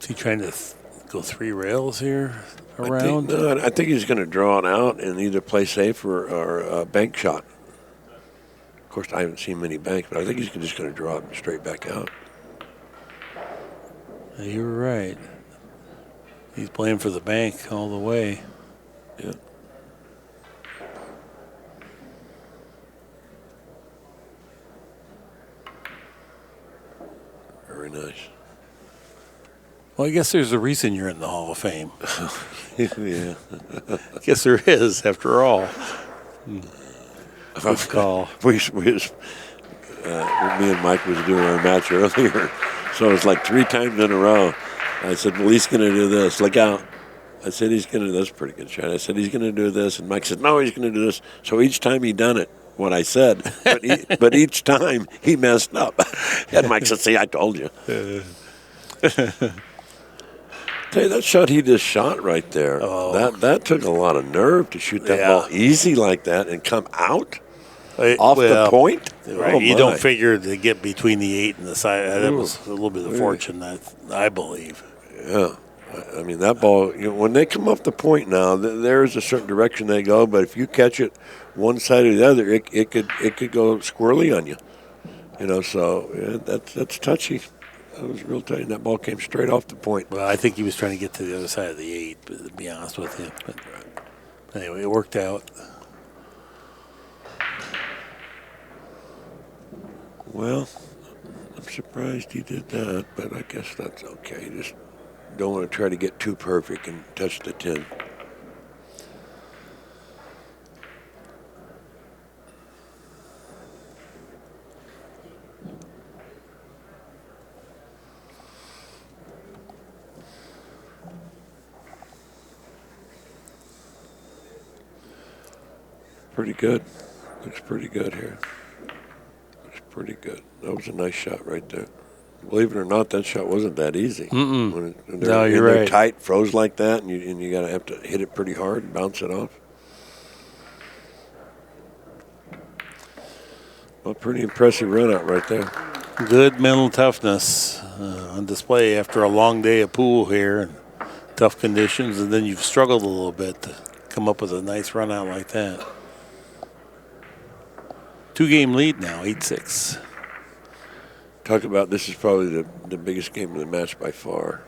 Speaker 2: Is he trying to go 3 rails here around?
Speaker 3: I think he's going to draw it out and either play safe or a bank shot. Of course, I haven't seen many banks, but I think he's just going to draw it straight back out.
Speaker 2: You're right. He's playing for the bank all the way.
Speaker 3: Yeah. Very nice.
Speaker 2: Well, I guess there's a reason you're in the Hall of Fame.
Speaker 3: Yeah.
Speaker 2: I guess there is, after all. Good call.
Speaker 3: Me and Mike was doing our match earlier, so it was like 3 times in a row. I said, well, he's going to do this. Look out. I said, he's going to do this. Pretty good shot. I said, he's going to do this. And Mike said, no, he's going to do this. So each time he done it, what I said, but each time he messed up. And Mike said, see, I told you. Tell you, that shot he just shot right there, that took a lot of nerve to shoot that ball easy like that and come out off the point.
Speaker 2: Right, you don't figure to get between the 8 and the side. That was a little bit of fortune, I believe.
Speaker 3: Yeah. I mean, that ball, when they come off the point now, there's a certain direction they go, but if you catch it one side or the other, it could go squirrely on you. So that's touchy. That was real tight. That ball came straight off the point.
Speaker 2: Well, I think he was trying to get to the other side of the 8, but to be honest with you. But anyway, it worked out.
Speaker 3: Well, I'm surprised he did that, but I guess that's okay. Just don't want to try to get too perfect and touch the tin. Pretty good. Looks pretty good here. Looks pretty good. That was a nice shot right there. Believe it or not, that shot wasn't that easy. When
Speaker 2: you're
Speaker 3: they're
Speaker 2: right.
Speaker 3: tight, froze like that, and you got to have to hit it pretty hard and bounce it off. Well, pretty impressive run out right there.
Speaker 2: Good mental toughness on display after a long day of pool here. And tough conditions, and then you've struggled a little bit to come up with a nice run out like that. 2-game lead now, 8-6.
Speaker 3: Talk about this is probably the biggest game of the match by far.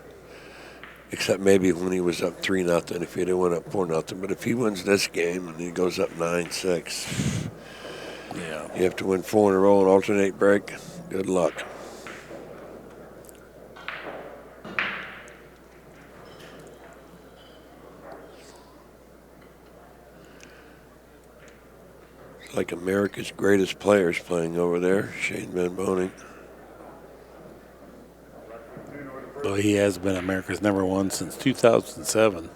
Speaker 3: Except maybe when he was up 3-0, if he had went up 4-0. But if he wins this game and he goes up 9-6,
Speaker 2: yeah,
Speaker 3: you have to win 4 in a row and alternate break. Good luck. It's like America's greatest players playing over there. Shane Van Boening.
Speaker 2: Well, he has been America's #1 since 2007.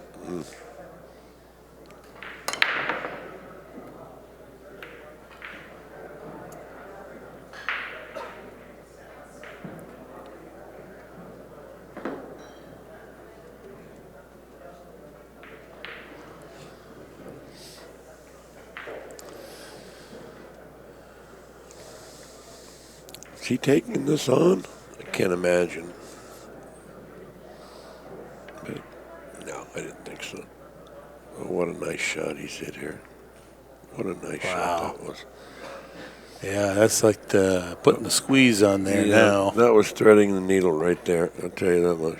Speaker 3: Is he taking this on? I can't imagine. But no, I didn't think so. Oh, what a nice shot he's hit here. What a nice shot that was.
Speaker 2: Yeah, that's like putting the squeeze on there now.
Speaker 3: That was threading the needle right there. I'll tell you that much.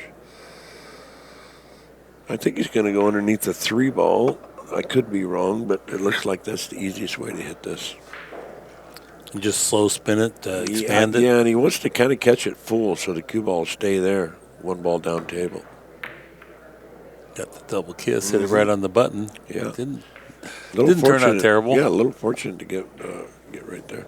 Speaker 3: I think he's going to go underneath the 3-ball. I could be wrong, but it looks like that's the easiest way to hit this.
Speaker 2: And just slow spin it, expand it.
Speaker 3: Yeah, and he wants to kind of catch it full so the cue ball will stay there. 1 ball down table.
Speaker 2: Got the double kiss, hit it right on the button.
Speaker 3: Yeah.
Speaker 2: Didn't turn out terrible.
Speaker 3: Yeah, a little fortunate to get right there.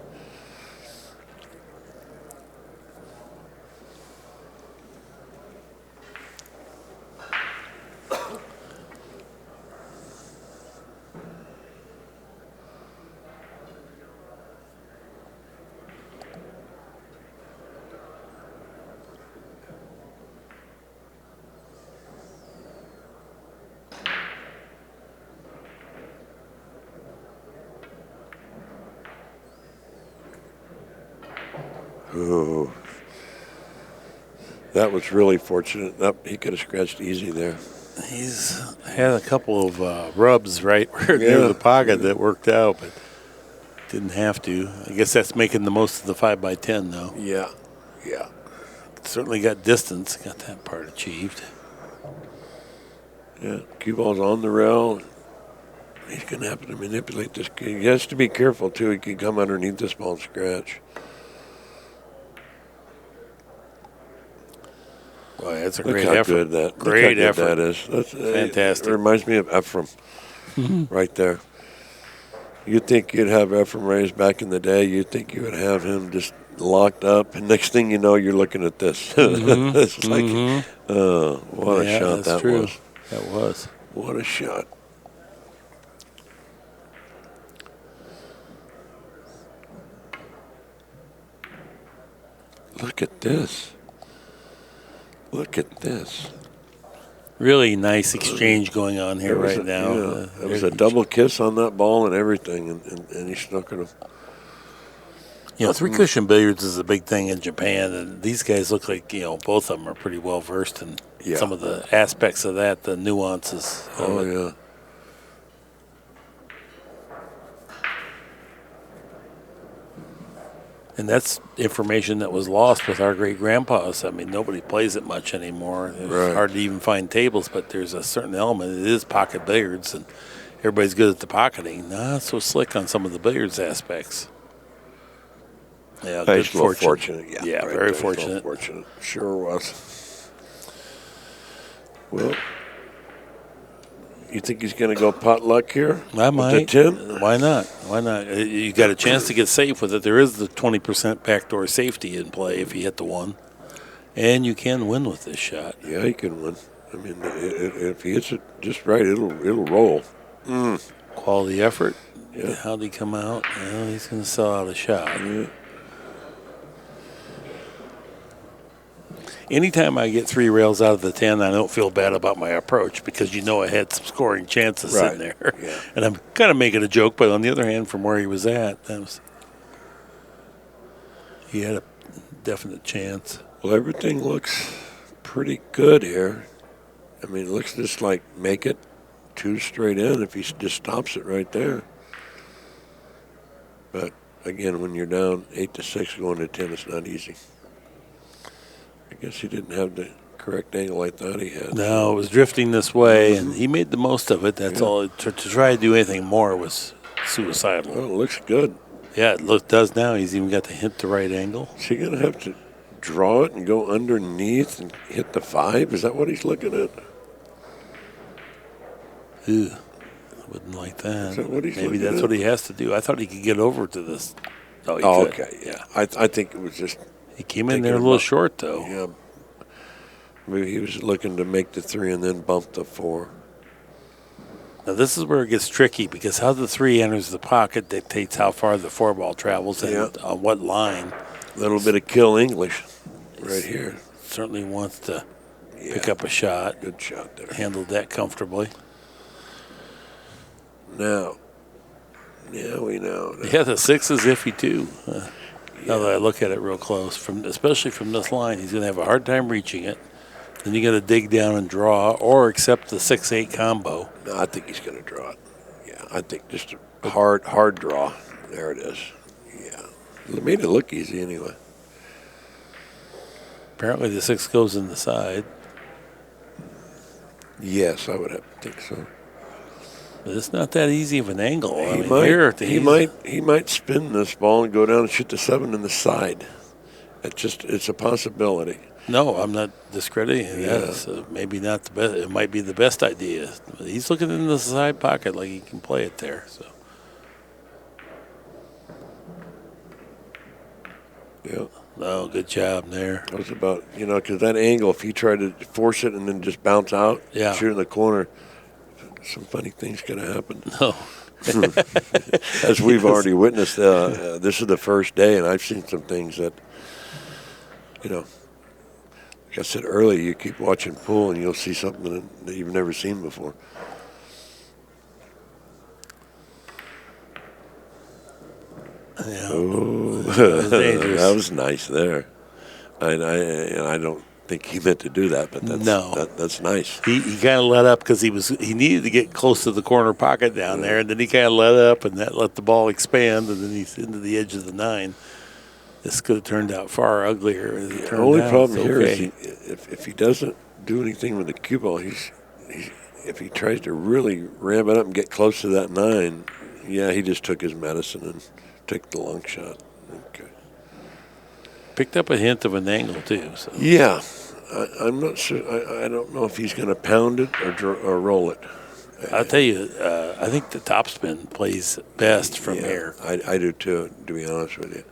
Speaker 3: Oh, that was really fortunate. He could have scratched easy there.
Speaker 2: He's had a couple of rubs right near the pocket that worked out, but didn't have to. I guess that's making the most of the 5x10, though.
Speaker 3: Yeah.
Speaker 2: Certainly got distance, got that part achieved.
Speaker 3: Yeah, cue ball's on the rail. He's going to have to manipulate this. He has to be careful, too. He can come underneath this ball and scratch.
Speaker 2: Boy, that's a
Speaker 3: Look
Speaker 2: great
Speaker 3: how
Speaker 2: effort.
Speaker 3: Good
Speaker 2: great effort.
Speaker 3: That is. That's
Speaker 2: fantastic.
Speaker 3: It reminds me of Ephraim right there. You'd think you'd have Ephraim Reyes back in the day. You'd think you would have him just locked up. And next thing you know, you're looking at this. It's like, what a shot that was.
Speaker 2: That was.
Speaker 3: What a shot. Look at this. Look at this.
Speaker 2: Really nice exchange going on here right now.
Speaker 3: Yeah, it was a double kiss on that ball and everything, and he snuck it.
Speaker 2: You know, 3-cushion billiards is a big thing in Japan, and these guys look like, both of them are pretty well versed in some of the aspects of that, the nuances.
Speaker 3: Yeah.
Speaker 2: And that's information that was lost with our great-grandpas. I mean, nobody plays it much anymore. It's hard to even find tables, but there's a certain element. It is pocket billiards, and everybody's good at the pocketing. Not so slick on some of the billiards aspects. Yeah, good
Speaker 3: fortunate.
Speaker 2: Yeah, very fortunate.
Speaker 3: Fortunate. Sure was. Well, you think he's going to go potluck here?
Speaker 2: I might.
Speaker 3: With the 10?
Speaker 2: Why not? Why not? You got a chance to get safe with it. There is the 20% backdoor safety in play if you hit the 1. And you can win with this shot.
Speaker 3: Yeah, he can win. I mean, if he hits it just right, it'll roll.
Speaker 2: Quality effort.
Speaker 3: Yeah.
Speaker 2: How'd he come out? Well, he's going to sell out a shot.
Speaker 3: Yeah.
Speaker 2: Anytime I get 3 rails out of the 10, I don't feel bad about my approach because I had some scoring chances in there.
Speaker 3: Yeah.
Speaker 2: And I'm kind of making a joke, but on the other hand, from where he was at, he had a definite chance.
Speaker 3: Well, everything looks pretty good here. I mean, it looks just like make it 2 straight in if he just stops it right there. But again, when you're down 8-6 going to 10, it's not easy. I guess he didn't have the correct angle I thought he had.
Speaker 2: No, it was drifting this way, and he made the most of it. That's all. To try to do anything more was suicidal.
Speaker 3: Well, it looks good.
Speaker 2: Yeah, it does now. He's even got to hit the right angle.
Speaker 3: Is he going to have to draw it and go underneath and hit the 5? Is that what he's looking at?
Speaker 2: Ew, I wouldn't like that.
Speaker 3: Is that what he's
Speaker 2: Maybe
Speaker 3: looking
Speaker 2: that's
Speaker 3: at?
Speaker 2: what he has to do. I thought he could get over to this. Oh, he could.
Speaker 3: Okay. Yeah. I think it was just.
Speaker 2: He came in there a little short, though.
Speaker 3: Yeah. Maybe he was looking to make the 3 and then bump the 4.
Speaker 2: Now, this is where it gets tricky because how the 3 enters the pocket dictates how far the 4 ball travels and on what line.
Speaker 3: A little bit of kill English right here.
Speaker 2: Certainly wants to pick up a shot.
Speaker 3: Good shot there.
Speaker 2: Handled that comfortably.
Speaker 3: Now we know.
Speaker 2: Yeah, the 6 is iffy, too. Now that I look at it real close, especially from this line, he's going to have a hard time reaching it. Then you got to dig down and draw or accept the 6-8 combo.
Speaker 3: No, I think he's going to draw it. Yeah, I think just a hard draw. There it is. Yeah. It made it look easy anyway.
Speaker 2: Apparently the 6 goes in the side.
Speaker 3: Yes, I would have to think so.
Speaker 2: But it's not that easy of an angle.
Speaker 3: He might spin this ball and go down and shoot the 7 in the side. It's a possibility.
Speaker 2: No, I'm not discrediting that. So maybe not the best. It might be the best idea. But he's looking in the side pocket like he can play it there. So.
Speaker 3: Yeah.
Speaker 2: Oh, good job there.
Speaker 3: That was about, because that angle, if he tried to force it and then just bounce out, shoot in the corner, some funny things could have happened.
Speaker 2: No.
Speaker 3: As we've already witnessed, this is the first day, and I've seen some things that, like I said earlier, you keep watching pool and you'll see something that you've never seen before.
Speaker 2: Yeah.
Speaker 3: Oh, that was nice there. I don't think he meant to do that, but that's nice.
Speaker 2: He kind of let up because he needed to get close to the corner pocket down there, and then he kind of let up and that let the ball expand, and then he's into the edge of the 9. This could have turned out far uglier.
Speaker 3: The only problem here is if he doesn't do anything with the cue ball, if he tries to really ramp it up and get close to that 9, he just took his medicine and took the long shot. Okay.
Speaker 2: Picked up a hint of an angle too. So.
Speaker 3: Yeah, I'm not sure. I don't know if he's going to pound it or roll it.
Speaker 2: I'll tell you, I think the topspin plays best from here.
Speaker 3: I do too, to be honest with you.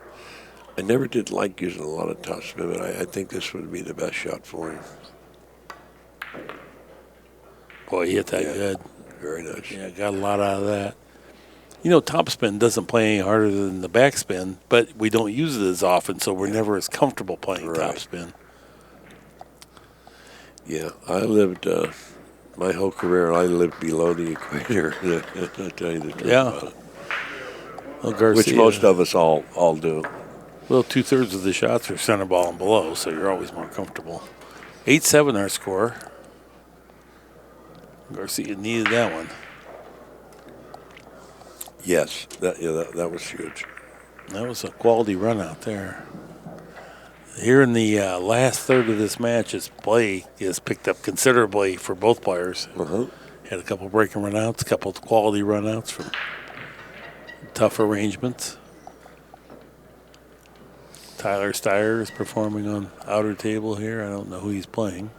Speaker 3: I never did like using a lot of topspin, but I think this would be the best shot for him.
Speaker 2: Boy, he hit that good.
Speaker 3: Very nice.
Speaker 2: Yeah, got a lot out of that. Topspin doesn't play any harder than the backspin, but we don't use it as often, so we're never as comfortable playing topspin.
Speaker 3: Yeah, I lived my whole career. I lived below the equator. I'll tell you the truth about it.
Speaker 2: Well, Garcia,
Speaker 3: which most of us all do.
Speaker 2: Well, 2/3 of the shots are center ball and below, so you're always more comfortable. 8-7 our score. Garcia needed that one.
Speaker 3: Yes, that was huge.
Speaker 2: That was a quality run out there. Here in the last third of this match, his play is picked up considerably for both players. Had a couple breaking runouts, a couple of quality runouts from tough arrangements. Tyler Steyer is performing on outer table here. I don't know who he's playing.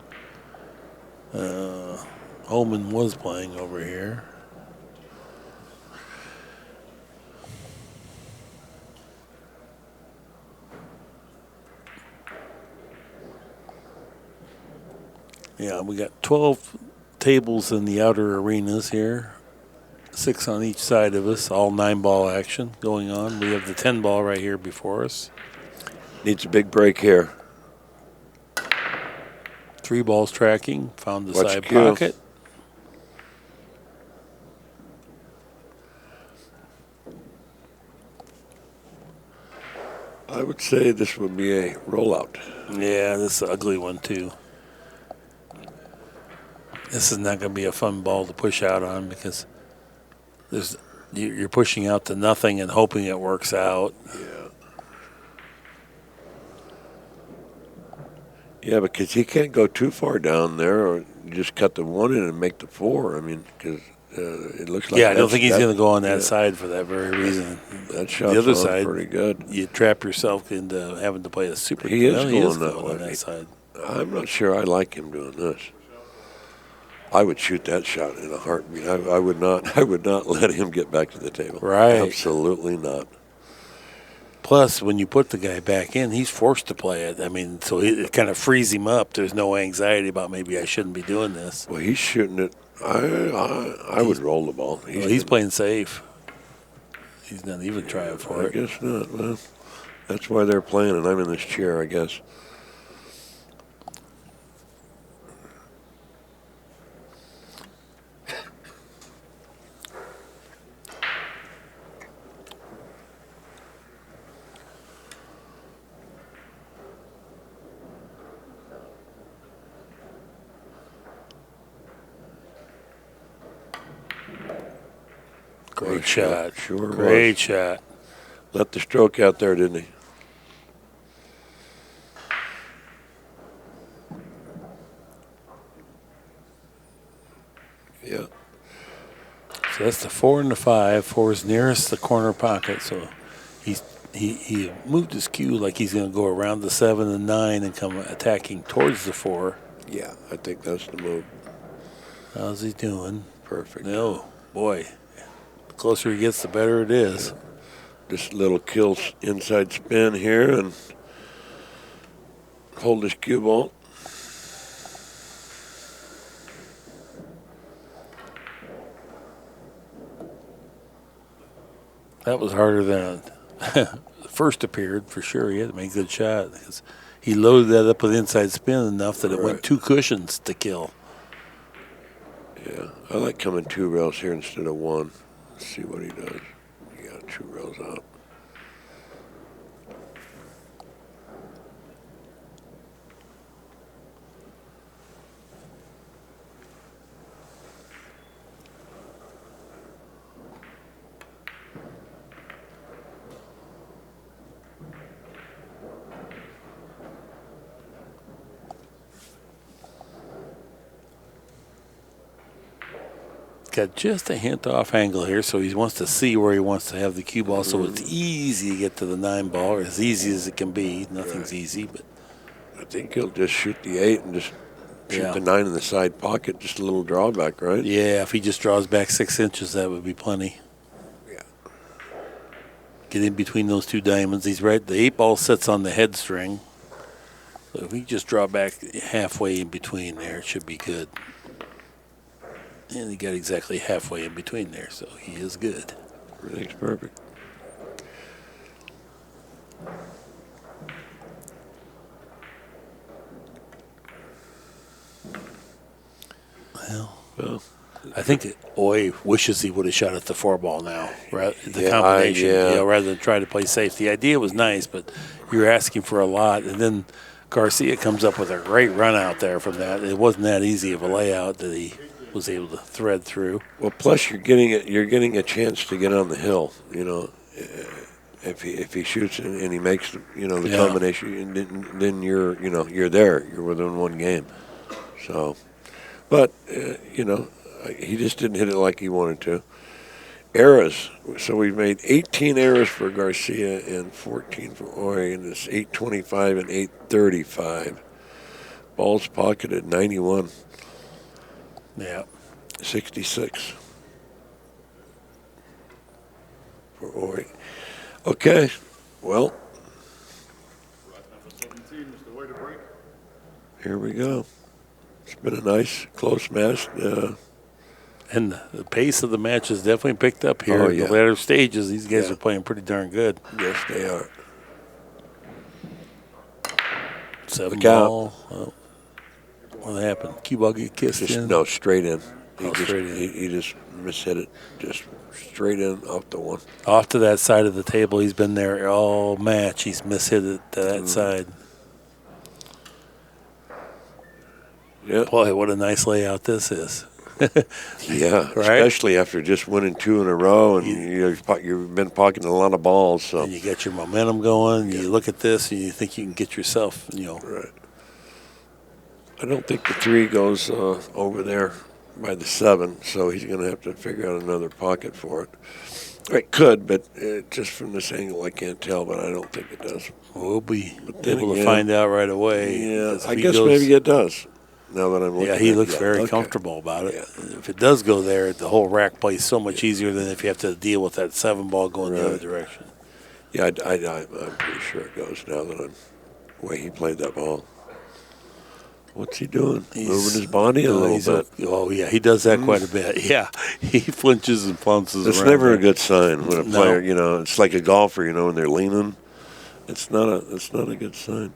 Speaker 2: Holman was playing over here. Yeah, we got 12 tables in the outer arenas here. 6 on each side of us, all 9-ball action going on. We have the 10-ball right here before us.
Speaker 3: Needs a big break here.
Speaker 2: 3 balls tracking, found the
Speaker 3: Watch
Speaker 2: side
Speaker 3: cue.
Speaker 2: pocket.
Speaker 3: I would say this would be a rollout.
Speaker 2: Yeah, this is an ugly one too. This is not going to be a fun ball to push out on because you're pushing out to nothing and hoping it works out.
Speaker 3: Yeah, because he can't go too far down there, or just cut the 1 in and make the 4. I mean, because it looks like.
Speaker 2: Yeah, I don't think he's going to go on that side for that very reason.
Speaker 3: That shot's
Speaker 2: the other side,
Speaker 3: pretty good.
Speaker 2: You trap yourself into having to play a super.
Speaker 3: He is going
Speaker 2: on that side.
Speaker 3: I'm not sure I like him doing this. I would shoot that shot in a heartbeat. I would not. I would not let him get back to the table.
Speaker 2: Right.
Speaker 3: Absolutely not.
Speaker 2: Plus, when you put the guy back in, he's forced to play it. I mean, so it kind of frees him up. There's no anxiety about maybe I shouldn't be doing this.
Speaker 3: Well, he's shooting it. I would roll the ball.
Speaker 2: He's playing safe. He's not even trying for it.
Speaker 3: I guess not. Well, that's why they're playing, and I'm in this chair, I guess.
Speaker 2: Great shot.
Speaker 3: Sure
Speaker 2: Great
Speaker 3: was.
Speaker 2: shot.
Speaker 3: Let the stroke out there, didn't he? Yeah.
Speaker 2: So that's the 4 and the 5. 4 is nearest the corner pocket. So he moved his cue like he's going to go around the 7 and 9 and come attacking towards the 4.
Speaker 3: Yeah, I think that's the move.
Speaker 2: How's he doing?
Speaker 3: Perfect.
Speaker 2: No, boy. The closer he gets, the better it is.
Speaker 3: Yeah. Just a little kill inside spin here and hold his cue ball.
Speaker 2: That was harder than it first appeared, for sure. He had to make a good shot because he loaded that up with inside spin enough that it went 2 cushions to kill.
Speaker 3: Yeah, I like coming 2 rails here instead of 1. Let's see what he does. He got 2 rails out.
Speaker 2: Got just a hint off angle here, so he wants to see where he wants to have the cue ball, so it's easy to get to the 9 ball, or as easy as it can be. Nothing's easy, but
Speaker 3: I think he'll just shoot the 8 and just shoot the 9 in the side pocket, just a little drawback, right?
Speaker 2: Yeah, if he just draws back 6 inches, that would be plenty.
Speaker 3: Yeah.
Speaker 2: Get in between those 2 diamonds. He's right. The 8 ball sits on the head string. So if he just draw back halfway in between there, it should be good. And he got exactly halfway in between there, so he is good.
Speaker 3: Everything's perfect.
Speaker 2: Well, I think that Oi wishes he would have shot at the 4 ball now, right? The
Speaker 3: Yeah,
Speaker 2: combination,
Speaker 3: yeah.
Speaker 2: rather than try to play safe. The idea was nice, but you're asking for a lot, and then Garcia comes up with a great run out there from that. It wasn't that easy of a layout that he was able to thread through.
Speaker 3: Well, plus you're getting a chance to get on the hill. You know, if he shoots and he makes the combination, then you're there. You're within 1 game. So, but he just didn't hit it like he wanted to. Errors. So we've made 18 errors for Garcia and 14 for Oi, and it's 825 and 835. Balls pocketed 91.
Speaker 2: Yeah.
Speaker 3: 66 for Oi. Okay, well, here we go. It's been a nice, close match.
Speaker 2: And the pace of the match has definitely picked up here.
Speaker 3: Oh, yeah.
Speaker 2: The later stages, these guys are playing pretty darn good.
Speaker 3: Yes, they are.
Speaker 2: 7
Speaker 3: Look out.
Speaker 2: ball. Oh, what happened? Cue ball get kissed in?
Speaker 3: No, straight in.
Speaker 2: Straight in.
Speaker 3: He just mishit it. Just straight in off the 1.
Speaker 2: Off to that side of the table. He's been there all match. He's mishit it to that side.
Speaker 3: Yeah.
Speaker 2: Boy, what a nice layout this is.
Speaker 3: Yeah,
Speaker 2: Right?
Speaker 3: especially after just winning 2 in a row, and you've been pocketing a lot of balls. So
Speaker 2: And you get your momentum going. You look at this, and you think you can get yourself,
Speaker 3: right. I don't think the 3 goes over there by the 7, so he's going to have to figure out another pocket for it. It could, but just from this angle, I can't tell, but I don't think it does.
Speaker 2: We'll be
Speaker 3: then
Speaker 2: able to
Speaker 3: again,
Speaker 2: find out right away.
Speaker 3: Yeah,
Speaker 2: If
Speaker 3: I
Speaker 2: he
Speaker 3: guess
Speaker 2: goes-
Speaker 3: maybe it does. Now that I'm looking
Speaker 2: Yeah,
Speaker 3: at
Speaker 2: he
Speaker 3: it.
Speaker 2: looks
Speaker 3: Yeah,
Speaker 2: very
Speaker 3: okay.
Speaker 2: comfortable about it.
Speaker 3: Yeah.
Speaker 2: If it does go there, the whole rack plays so much easier than if you have to deal with that 7 ball going the other
Speaker 3: Right.
Speaker 2: direction.
Speaker 3: Yeah, I'm pretty sure it goes now that I'm the way he played that ball. What's he doing? Moving his body a little bit.
Speaker 2: Oh, yeah, he does that quite a bit. Yeah, he flinches and flounces
Speaker 3: It's
Speaker 2: around
Speaker 3: never
Speaker 2: there.
Speaker 3: a good sign when a
Speaker 2: No.
Speaker 3: player, it's like a golfer, when they're leaning. It's not a good sign.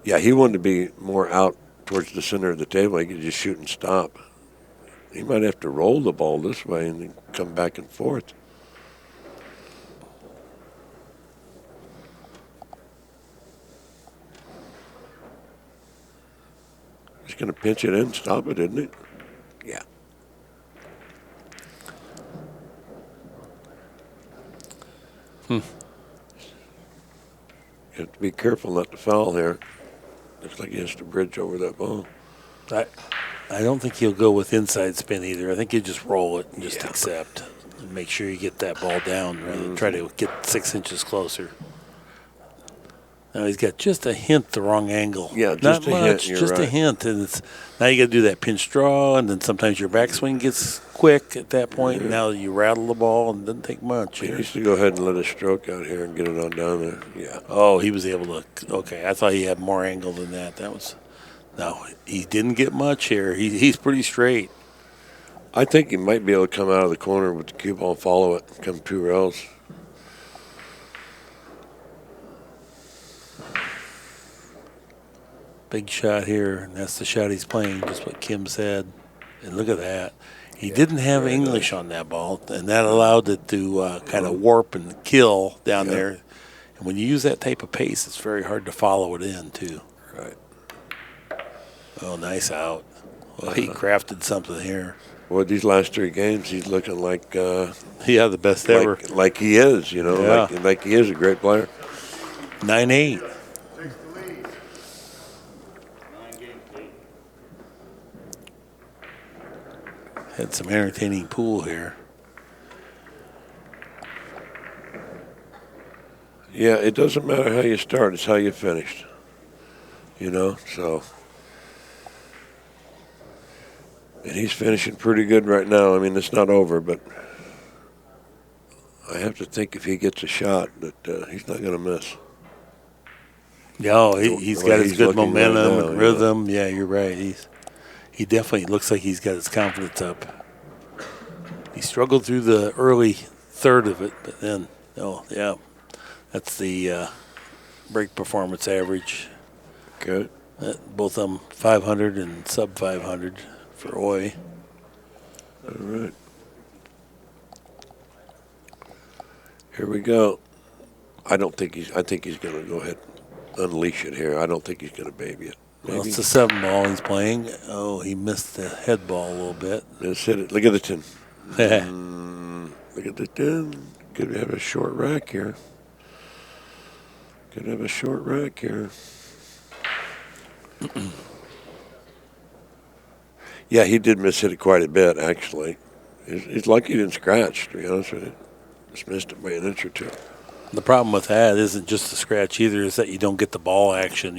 Speaker 3: Yeah, he wanted to be more out towards the center of the table. He could just shoot and stop. He might have to roll the ball this way and then come back and forth. He's going to pinch it in, stop it, isn't he? Yeah. You have to be careful not to foul here. Looks like he has to bridge over that ball.
Speaker 2: I don't think he'll go with inside spin either. I think he'll just roll it and just
Speaker 3: Yeah.
Speaker 2: accept and make sure you get that ball down rather than try to get 6 inches closer. Now he's got just a hint the wrong angle.
Speaker 3: Yeah, just
Speaker 2: Not
Speaker 3: a
Speaker 2: much,
Speaker 3: hint, you're
Speaker 2: just a
Speaker 3: right.
Speaker 2: hint, and now you got to do that pinch draw, and then sometimes your backswing gets quick at that point. Now you rattle the ball, and it doesn't take much.
Speaker 3: He
Speaker 2: Here.
Speaker 3: needs to go ahead and let a stroke out here and get it on down there. Yeah.
Speaker 2: Oh, he was able to. Okay, I thought he had more angle than that. No, he didn't get much here. He's pretty straight.
Speaker 3: I think he might be able to come out of the corner with the cue ball, follow it, come 2 rails.
Speaker 2: Big shot here, and that's the shot he's playing, just what Kim said. And look at that. He didn't have English on that ball, and that allowed it to kind of warp and kill down there. And when you use that type of pace, it's very hard to follow it in, too.
Speaker 3: Right.
Speaker 2: Oh, nice out. Well, he crafted something here.
Speaker 3: Well, these last 3 games, he's looking like
Speaker 2: Yeah, the best ever.
Speaker 3: like he is,
Speaker 2: Yeah.
Speaker 3: like he is a great player.
Speaker 2: 9-8. Had some entertaining pool here.
Speaker 3: Yeah, it doesn't matter how you start; it's how you finished. So. And he's finishing pretty good right now. I mean, it's not over, but I have to think if he gets a shot that he's not going to miss.
Speaker 2: No, he's
Speaker 3: The way
Speaker 2: got his
Speaker 3: he's
Speaker 2: good
Speaker 3: looking right
Speaker 2: momentum
Speaker 3: now,
Speaker 2: and
Speaker 3: yeah.
Speaker 2: rhythm. Yeah, you're right. He definitely looks like he's got his confidence up. He struggled through the early third of it, but then, that's the break performance average.
Speaker 3: Good.
Speaker 2: Both of them 500 and sub 500 for Oi.
Speaker 3: All right. Here we go. I think he's going to go ahead and unleash it here. I don't think he's going to baby it. Maybe.
Speaker 2: Well, it's a 7 ball he's playing. Oh, he missed the head ball a little bit.
Speaker 3: Let's hit it. Look at the 10. Look at the 10. Could have a short rack here. Yeah, he did miss hit it quite a bit, actually. He's lucky he didn't scratch, to be honest with you. Just missed it by an inch or 2.
Speaker 2: The problem with that isn't just the scratch either, is that you don't get the ball action.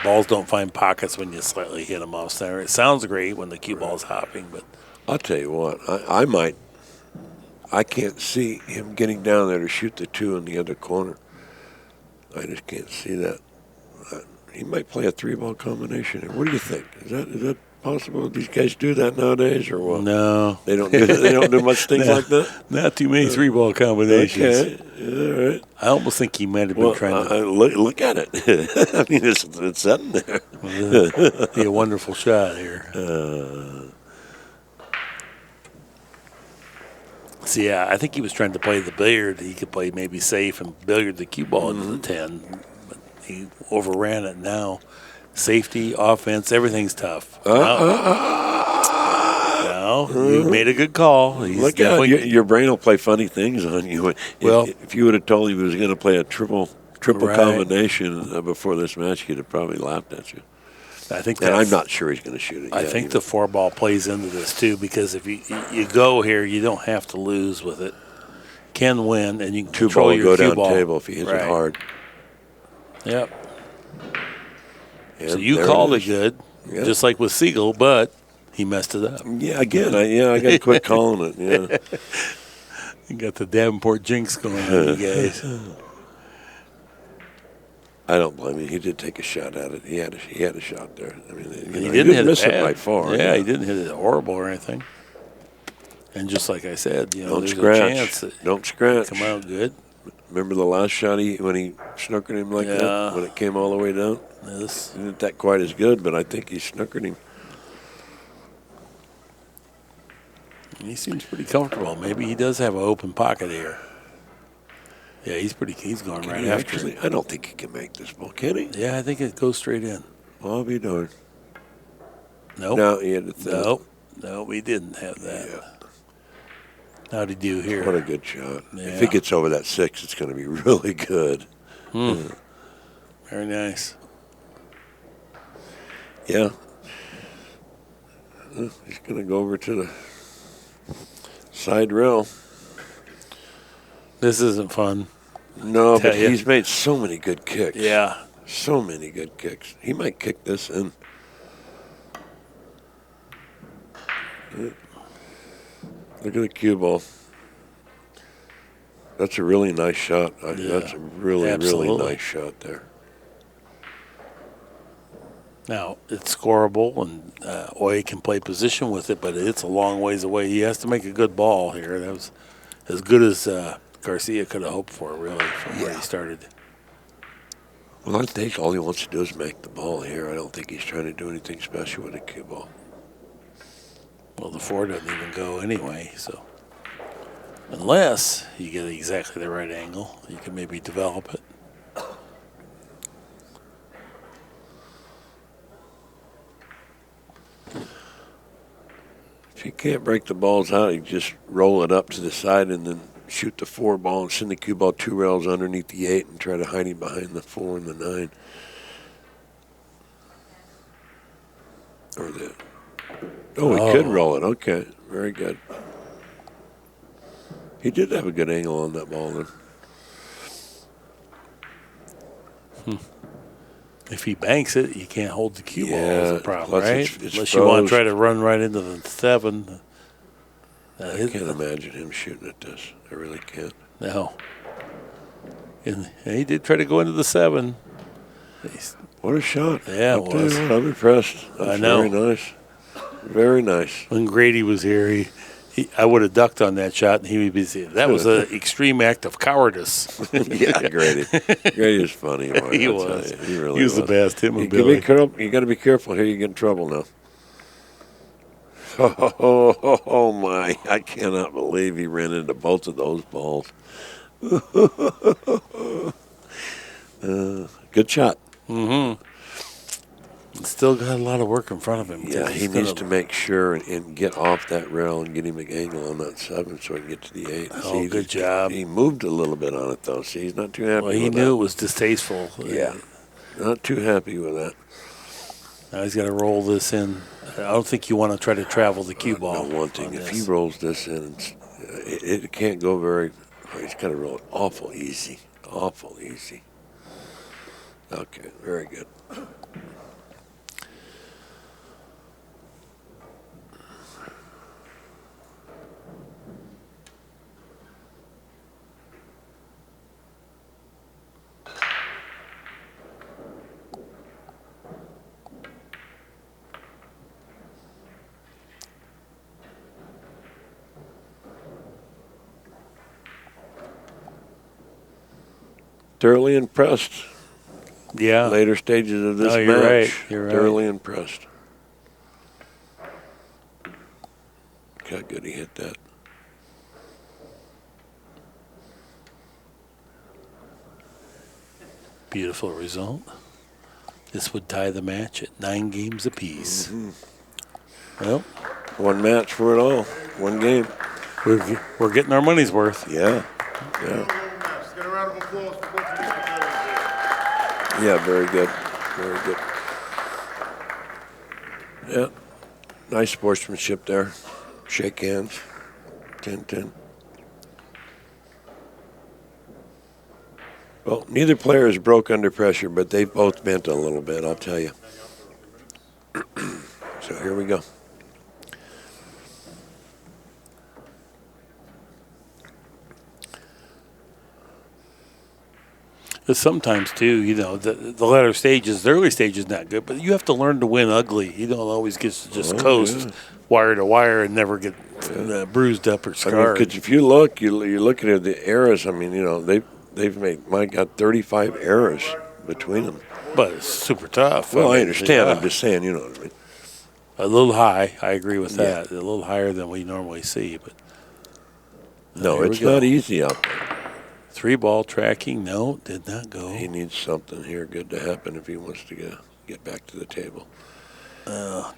Speaker 2: Balls don't find pockets when you slightly hit them off center. It sounds great when the cue ball's hopping, but
Speaker 3: I'll tell you what, I can't see him getting down there to shoot the 2 in the other corner. I just can't see that. He might play a 3-ball combination here. What do you think? Is that possible? These guys do that nowadays, or what?
Speaker 2: no.
Speaker 3: They don't do much things like that.
Speaker 2: Not too many 3-ball combinations.
Speaker 3: Okay, all right.
Speaker 2: I almost think he might have been
Speaker 3: Well,
Speaker 2: trying to
Speaker 3: look at it. I mean, it's sitting there.
Speaker 2: be a wonderful shot here. So, yeah, I think he was trying to play the billiard. He could play maybe safe and billiard the cue ball into the 10. But he overran it now. Safety, offense, everything's tough. No, you made a good call. He's
Speaker 3: Look out, your brain will play funny things on you. If you would have told him he was going to play a triple
Speaker 2: Right.
Speaker 3: combination before this match, he'd have probably laughed at you.
Speaker 2: I think
Speaker 3: And I'm not sure he's going to shoot it.
Speaker 2: I think the 4-ball plays into this too, because if you go here, you don't have to lose with it. Can win, and you can control your
Speaker 3: go
Speaker 2: cue
Speaker 3: down
Speaker 2: ball.
Speaker 3: table if he hits it hard.
Speaker 2: Yep.
Speaker 3: And
Speaker 2: so you
Speaker 3: there
Speaker 2: called
Speaker 3: it
Speaker 2: it good,
Speaker 3: Yeah.
Speaker 2: just like with Siegel, but he messed it up.
Speaker 3: Yeah, again, I got to quit calling it. Yeah.
Speaker 2: You got the Davenport jinx going on, you guys.
Speaker 3: I don't blame him. He did take a shot at it. He had a shot there. I mean,
Speaker 2: He didn't hit
Speaker 3: miss
Speaker 2: it
Speaker 3: it by far.
Speaker 2: Yeah, he didn't hit it horrible or anything. And just like I said,
Speaker 3: Don't
Speaker 2: there's
Speaker 3: scratch.
Speaker 2: a chance that
Speaker 3: Don't scratch.
Speaker 2: come out good.
Speaker 3: Remember the last shot when he snookered him like that when it came all the way down?
Speaker 2: This
Speaker 3: Isn't that quite as good, but I think he snookered him.
Speaker 2: he seems pretty comfortable. Maybe he does have an open pocket here. Yeah, he's going right after
Speaker 3: Actually,
Speaker 2: it.
Speaker 3: I don't think he can make this ball, can he?
Speaker 2: Yeah, I think it goes straight in.
Speaker 3: I'll be darned.
Speaker 2: Nope.
Speaker 3: No, he had to throw.
Speaker 2: Nope, we didn't have that.
Speaker 3: Yeah.
Speaker 2: How'd he do here?
Speaker 3: What a good shot.
Speaker 2: Yeah.
Speaker 3: If he gets over that 6, it's going to be really good.
Speaker 2: Very nice.
Speaker 3: Yeah. He's going to go over to the side rail.
Speaker 2: This isn't fun.
Speaker 3: No, but
Speaker 2: Tell ya.
Speaker 3: he's made so many good kicks.
Speaker 2: Yeah.
Speaker 3: So many good kicks. He might kick this in. Look at the cue ball. That's a really nice shot. That's a really,
Speaker 2: absolutely.
Speaker 3: really nice shot there.
Speaker 2: Now, it's scoreable, and Oi can play position with it, but it's a long ways away. He has to make a good ball here. That was as good as Garcia could have hoped for, really, from where he started.
Speaker 3: Well, I think all he wants to do is make the ball here. I don't think he's trying to do anything special with a cue ball.
Speaker 2: Well, the 4 doesn't even go anyway, so unless you get exactly the right angle, you can maybe develop it.
Speaker 3: If you can't break the balls out, you just roll it up to the side and then shoot the 4 ball and send the cue ball 2 rails underneath the 8 and try to hide him behind the 4 and the 9. Or the... Oh, he could roll it. Okay, very good. He did have a good angle on that ball then.
Speaker 2: If he banks it, you can't hold the cue ball as a problem,
Speaker 3: plus
Speaker 2: right?
Speaker 3: it's
Speaker 2: Unless you want to
Speaker 3: froze.
Speaker 2: try to run right into the 7.
Speaker 3: I can't imagine him shooting at this. I really can't.
Speaker 2: No. And he did try to go into the 7.
Speaker 3: What a shot.
Speaker 2: Yeah,
Speaker 3: I'll
Speaker 2: it
Speaker 3: tell you
Speaker 2: was.
Speaker 3: what, I'm impressed. That's
Speaker 2: I know.
Speaker 3: Very nice. Very nice.
Speaker 2: When Grady was here, I would have ducked on that shot, and he would be saying, that was an extreme act of cowardice.
Speaker 3: Yeah, Grady. Grady is funny. Boy,
Speaker 2: He
Speaker 3: I'll
Speaker 2: was.
Speaker 3: tell you. He really
Speaker 2: He was the best, him and
Speaker 3: You
Speaker 2: Billy.
Speaker 3: got to be careful here. You get in trouble now. Oh, my. I cannot believe he ran into both of those balls. Good shot.
Speaker 2: Mm-hmm. Still got a lot of work in front of him.
Speaker 3: Yeah, he needs to make sure and get off that rail and get him an angle on that 7 so he can get to the 8.
Speaker 2: Oh, good job.
Speaker 3: He moved a little bit on it, though. See, he's not too happy
Speaker 2: Well, he
Speaker 3: with
Speaker 2: knew
Speaker 3: that.
Speaker 2: it was distasteful.
Speaker 3: Yeah, not too happy with that.
Speaker 2: Now he's got to roll this in. I don't think you want to try to travel the cue ball.
Speaker 3: No, one thing,
Speaker 2: on
Speaker 3: if
Speaker 2: this.
Speaker 3: he rolls this in, it can't go very. He's got to roll it awful easy. Awful easy. Okay, very good. Thoroughly impressed.
Speaker 2: Yeah.
Speaker 3: Later stages of this
Speaker 2: No, you're
Speaker 3: match.
Speaker 2: right. You're right.
Speaker 3: Thoroughly impressed. Look how good he hit that.
Speaker 2: Beautiful result. This would tie the match at 9 games apiece.
Speaker 3: Mm-hmm.
Speaker 2: Well,
Speaker 3: one match for it all. One game.
Speaker 2: We're getting our money's worth.
Speaker 3: Yeah.
Speaker 1: Let's get a round of applause for both of these competitors.
Speaker 3: Yeah, very good. Very good. Yeah. Nice sportsmanship there. Shake hands. 10-10. Well, neither player is broke under pressure, but they've both bent a little bit, I'll tell you. So here we go.
Speaker 2: Sometimes, too, the latter stages, the early stage is not good, but you have to learn to win ugly. You don't always get to just coast wire to wire and never get bruised up or scarred.
Speaker 3: Because if you look, you're looking at the errors. I mean, they've made, my God, 35 errors between them.
Speaker 2: But it's super tough.
Speaker 3: Well, I understand. I'm just saying, you know what I mean.
Speaker 2: A little high. I agree with that. A little higher than we normally see. But
Speaker 3: no, it's not easy out there.
Speaker 2: 3-ball tracking, no, did not go.
Speaker 3: He needs something here good to happen if he wants to get back to the table.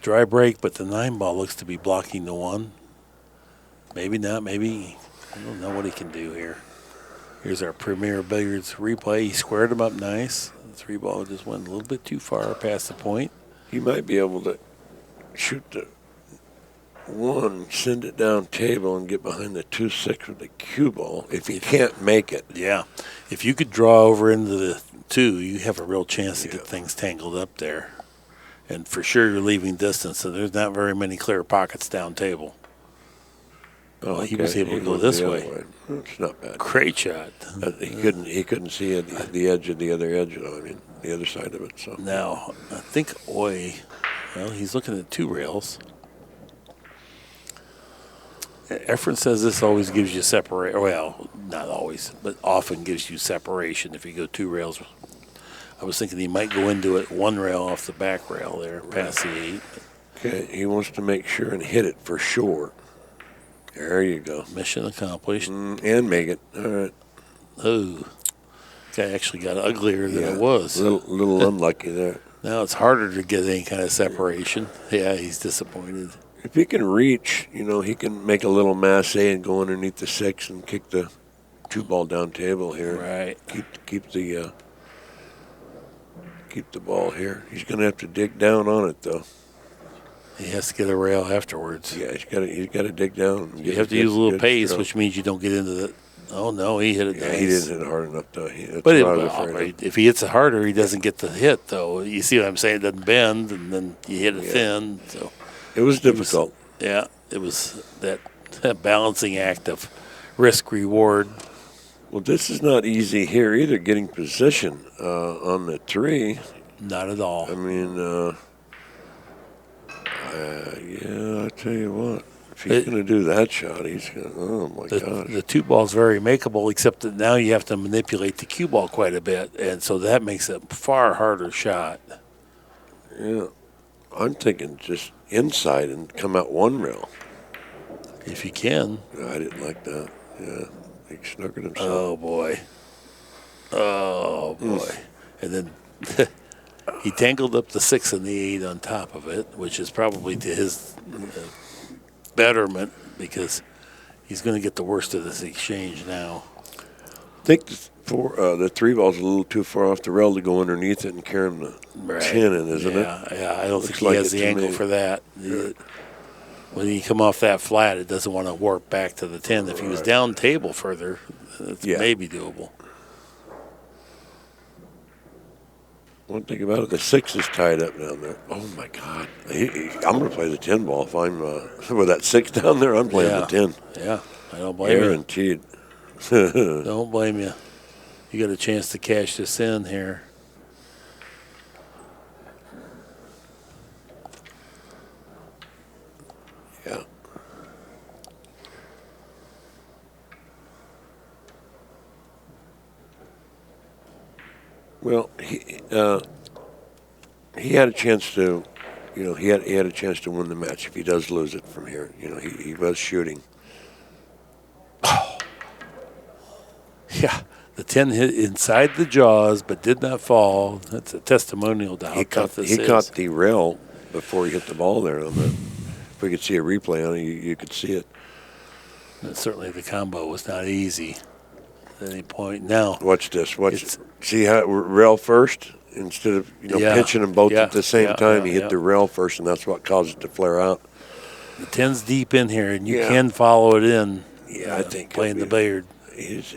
Speaker 2: Dry break, but the 9-ball looks to be blocking the 1. Maybe not. Maybe I don't know what he can do here. Here's our Premier Billiards replay. He squared him up nice. The 3-ball just went a little bit too far past the point.
Speaker 3: He might be able to shoot the 1, send it down table, and get behind the 2-6 with the cue ball if he can't make it.
Speaker 2: Yeah. If you could draw over into the 2, you have a real chance to get things tangled up there. And for sure you're leaving distance, so there's not very many clear pockets down table.
Speaker 3: Oh,
Speaker 2: well, he was able to go this way.
Speaker 3: It's not bad.
Speaker 2: Great shot.
Speaker 3: He couldn't see the edge of the other edge, the other side of it. So
Speaker 2: now, I think Oi, well, he's looking at 2 rails. Efren says this always gives you separation. Well, not always, but often gives you separation if you go 2 rails. I was thinking he might go into it 1 rail off the back rail there, past the 8.
Speaker 3: Okay, he wants to make sure and hit it for sure. There you go.
Speaker 2: Mission accomplished.
Speaker 3: And make it. All right.
Speaker 2: Oh, guy actually got uglier than it was.
Speaker 3: A little unlucky there.
Speaker 2: Now it's harder to get any kind of separation. Yeah, he's disappointed.
Speaker 3: If he can reach, he can make a little masse and go underneath the 6 and kick the 2-ball down table here.
Speaker 2: Right.
Speaker 3: Keep the ball here. He's going to have to dig down on it though.
Speaker 2: He has to get a rail afterwards.
Speaker 3: Yeah, he's got to dig down.
Speaker 2: You have to use a little pace, which means you don't get into the. Oh no, he hit it.
Speaker 3: Yeah,
Speaker 2: nice.
Speaker 3: He didn't hit it hard enough though.
Speaker 2: If he hits it harder, he doesn't get the hit though. You see what I'm saying? It doesn't bend, and then you hit it thin. So
Speaker 3: it was difficult.
Speaker 2: It was that balancing act of risk reward.
Speaker 3: Well, this is not easy here either. Getting position on the 3.
Speaker 2: Not at all.
Speaker 3: I mean. I tell you what, if he's going to do that shot, he's going to, oh my gosh.
Speaker 2: The 2-ball's very makeable, except that now you have to manipulate the cue ball quite a bit, and so that makes it a far harder shot.
Speaker 3: Yeah. I'm thinking just inside and come out 1 rail.
Speaker 2: If you can.
Speaker 3: I didn't like that. Yeah. He snookered himself.
Speaker 2: Oh, boy. And then he tangled up the 6 and the 8 on top of it, which is probably to his betterment because he's going to get the worst of this exchange now.
Speaker 3: I think the 3-ball's a little too far off the rail to go underneath it and carry him the 10 in, isn't it?
Speaker 2: Yeah, I don't think he has the angle for that. When you come off that flat, it doesn't want to warp back to the 10. If he was down table further, it's maybe doable.
Speaker 3: One thing about it, the 6 is tied up down there. Oh, my God. I'm going to play the 10 ball. If I'm with that 6 down there, I'm playing the 10.
Speaker 2: Yeah, I don't blame you.
Speaker 3: Guaranteed.
Speaker 2: Don't blame you. You got a chance to cash this in here.
Speaker 3: Yeah. Well, he had a chance to, he had a chance to win the match if he does lose it from here. He was shooting.
Speaker 2: Oh. Yeah, the 10 hit inside the jaws but did not fall. That's a testimonial to how tough this is.
Speaker 3: He caught the rail before he hit the ball there. If we could see a replay on it, you could see it.
Speaker 2: And certainly the combo was not easy at any point. Now,
Speaker 3: watch this. See how rail first instead of pitching them both at the same time. He hit the rail first, and that's what caused it to flare out.
Speaker 2: The 10's deep in here, and you can follow it in.
Speaker 3: Yeah, I think
Speaker 2: playing the billiard.
Speaker 3: He's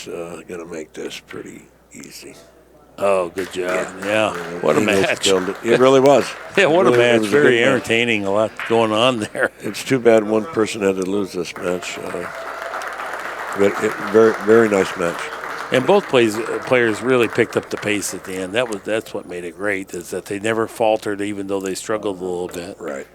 Speaker 3: going to make this pretty easy.
Speaker 2: Oh, good job. Yeah. What a match.
Speaker 3: It really was.
Speaker 2: Yeah, what a match. Very entertaining. A lot going on there.
Speaker 3: It's too bad one person had to lose this match. But very, very nice match.
Speaker 2: And both players really picked up the pace at the end. That's what made it great, is that they never faltered even though they struggled a little bit.
Speaker 3: Right.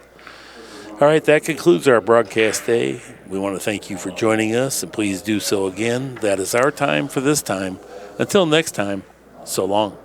Speaker 2: All right, that concludes our broadcast day. We want to thank you for joining us, and please do so again. That is our time for this time. Until next time, so long.